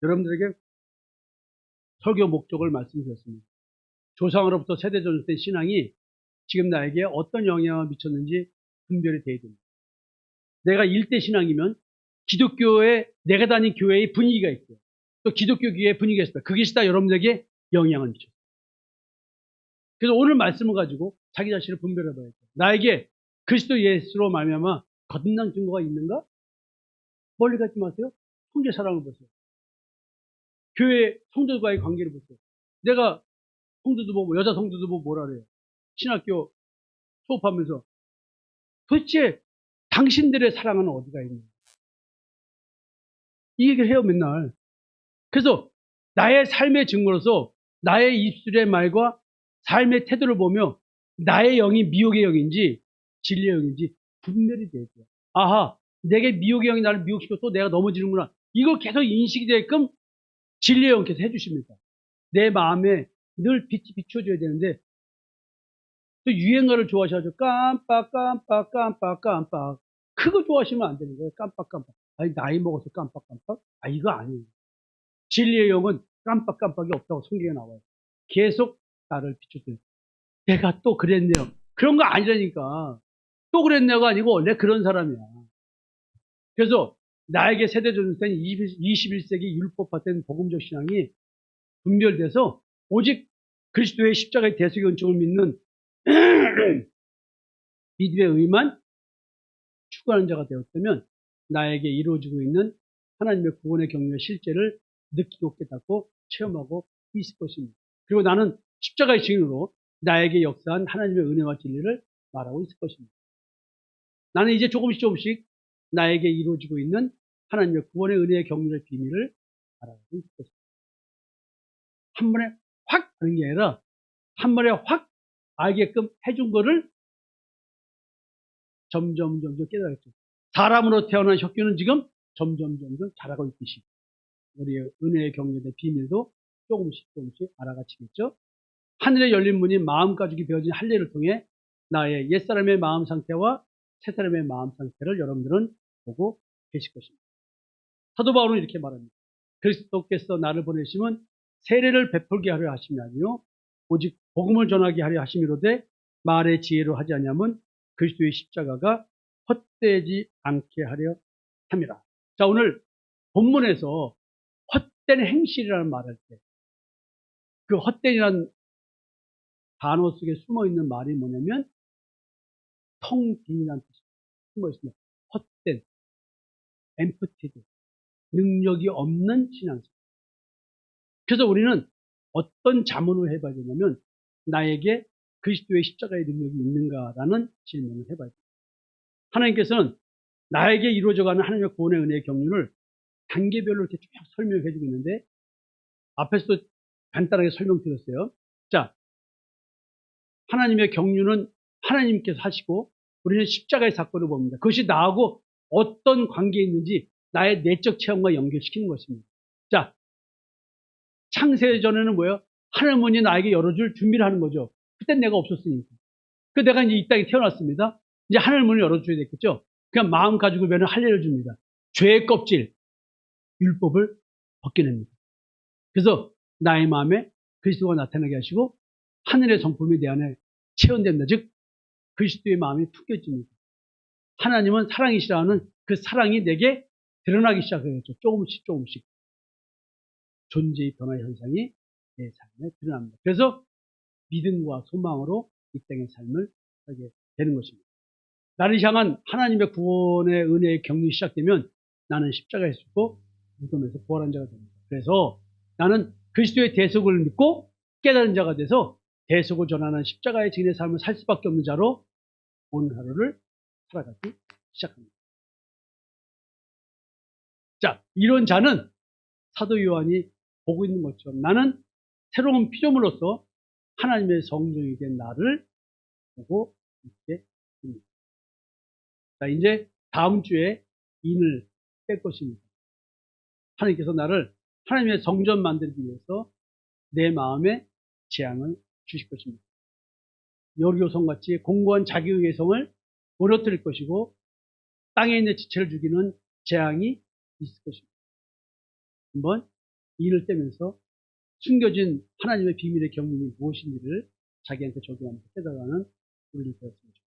여러분들에게 설교 목적을 말씀드렸습니다. 조상으로부터 세대 전수된 신앙이 지금 나에게 어떤 영향을 미쳤는지 분별이 돼야 됩니다. 내가 일대 신앙이면 기독교에 내가 다닌 교회의 분위기가 있고요. 또 기독교 교회의 분위기가 있습니다. 그것이 다 여러분들에게 영향을 미쳐요. 그래서 오늘 말씀을 가지고 자기 자신을 분별해 봐야죠. 나에게 그리스도 예수로 말미암아 거듭난 증거가 있는가? 멀리 가지 마세요. 형제 사랑을 보세요. 교회 성도들과의 관계를 보세요. 내가 성도도 보고 여자 성도도 보고 뭐라 그래요. 신학교 수업하면서 도대체 당신들의 사랑은 어디가 있는가? 이 얘기를 해요 맨날. 그래서 나의 삶의 증거로서 나의 입술의 말과 삶의 태도를 보며 나의 영이 미혹의 영인지 진리의 영인지 분별이 돼야 돼요. 아하, 내게 미혹의 영이 나를 미혹시켜 또 내가 넘어지는구나. 이걸 계속 인식이 되게끔 진리의 영께서 해주십니다. 내 마음에 늘 빛이 비춰줘야 되는데 또 유행어를 좋아하셔가지고 깜빡 그거 좋아하시면 안 되는 거예요. 깜빡 아니 나이 먹어서 깜빡 이거 아니에요. 진리의 영은 깜빡이 없다고 성경에 나와요. 계속 나를 비춰줘요. 내가 또 그랬네요. 그런 거 아니라니까. 또 그랬네요가 아니고 원래 그런 사람이야. 그래서 나에게 세대전된 21세기 율법화된 복음적 신앙이 분별돼서 오직 그리스도의 십자가의 대속의 은총을 믿는 믿음의 의만 추구하는 자가 되었다면 나에게 이루어지고 있는 하나님의 구원의 경륜의 실제를 느끼고 깨닫고 체험하고 있을 것입니다. 그리고 나는 십자가의 증인으로 나에게 역사한 하나님의 은혜와 진리를 말하고 있을 것입니다. 나는 이제 조금씩 나에게 이루어지고 있는 하나님의 구원의 은혜의 경륜의 비밀을 알아가고 있을 것입니다. 한 번에 확 하는 게 아니라 한 번에 확 알게끔 해준 거를 점점 깨달았죠. 사람으로 태어난 혁규는 지금 점점 자라고 있듯이 우리의 은혜의 경륜의 비밀도 조금씩 알아가치겠죠. 하늘에 열린 문이 마음 가죽이 베어진 할례를 통해 나의 옛사람의 마음 상태와 새사람의 마음 상태를 여러분들은 보고 계실 것입니다. 사도 바울은 이렇게 말합니다. 그리스도께서 나를 보내심은 세례를 베풀게 하려 하심이 아니요 오직 복음을 전하게 하려 하심이로되 말의 지혜로 하지 아니하면 그리스도의 십자가가 헛되지 않게 하려 함이라. 자, 오늘 본문에서 헛된 행실이라는 말할 때 그 헛된이라는 단어 속에 숨어 있는 말이 뭐냐면 텅 빈이라는 뜻이 숨어 있습니다. 헛된, emptied, 능력이 없는 신앙생. 그래서 우리는 어떤 자문을 해봐야 되냐면 나에게 그리스도의 십자가의 능력이 있는가라는 질문을 해봐야 됩니다. 하나님께서는 나에게 이루어져가는 하나님의 구원의 은혜의 경륜을 단계별로 이렇게 쭉 설명해 주고 있는데 앞에서도 간단하게 설명드렸어요. 자, 하나님의 경륜은 하나님께서 하시고 우리는 십자가의 사건을 봅니다. 그것이 나하고 어떤 관계에 있는지 나의 내적 체험과 연결시키는 것입니다. 자, 창세 전에는 뭐예요? 하나님이 나에게 열어줄 준비를 하는 거죠. 그땐 내가 없었으니까. 그 내가 이제 이 땅에 태어났습니다. 이제 하나님 문을 열어줘야 되겠죠. 그냥 마음 가지고 배는 할례를 줍니다. 죄의 껍질, 율법을 벗겨냅니다. 그래서 나의 마음에 그리스도가 나타나게 하시고 하늘의 성품이 내 안에 체험됩니다. 즉 그리스도의 마음이 품겨집니다. 하나님은 사랑이시라는 그 사랑이 내게 드러나기 시작하겠죠. 조금씩 조금씩 존재의 변화 현상이 내 삶에 드러납니다. 그래서 믿음과 소망으로 이 땅의 삶을 하게 되는 것입니다. 나를 향한 하나님의 구원의 은혜의 경륜이 시작되면 나는 십자가에 죽고 무덤에서 부활한 자가 됩니다. 그래서 나는 그리스도의 대속을 믿고 깨달은 자가 돼서 대속을 전하는 십자가의 증인의 삶을 살 수밖에 없는 자로 오늘 하루를 살아가기 시작합니다. 자, 이런 자는 사도 요한이 보고 있는 것처럼 나는 새로운 피조물로서 하나님의 성정이 된 나를 보고 있게 됩니다. 자, 이제 다음 주에 인을 뺄 것입니다. 하나님께서 나를 하나님의 성전 만들기 위해서 내 마음에 재앙을 주실 것입니다. 여리고성같이 공고한 자기의 성을 무너뜨릴 것이고 땅에 있는 지체를 죽이는 재앙이 있을 것입니다. 한번 인을 떼면서 숨겨진 하나님의 비밀의 경륜이 무엇인지를 자기한테 적용하면서 깨달아가는 우리를 되었습니다.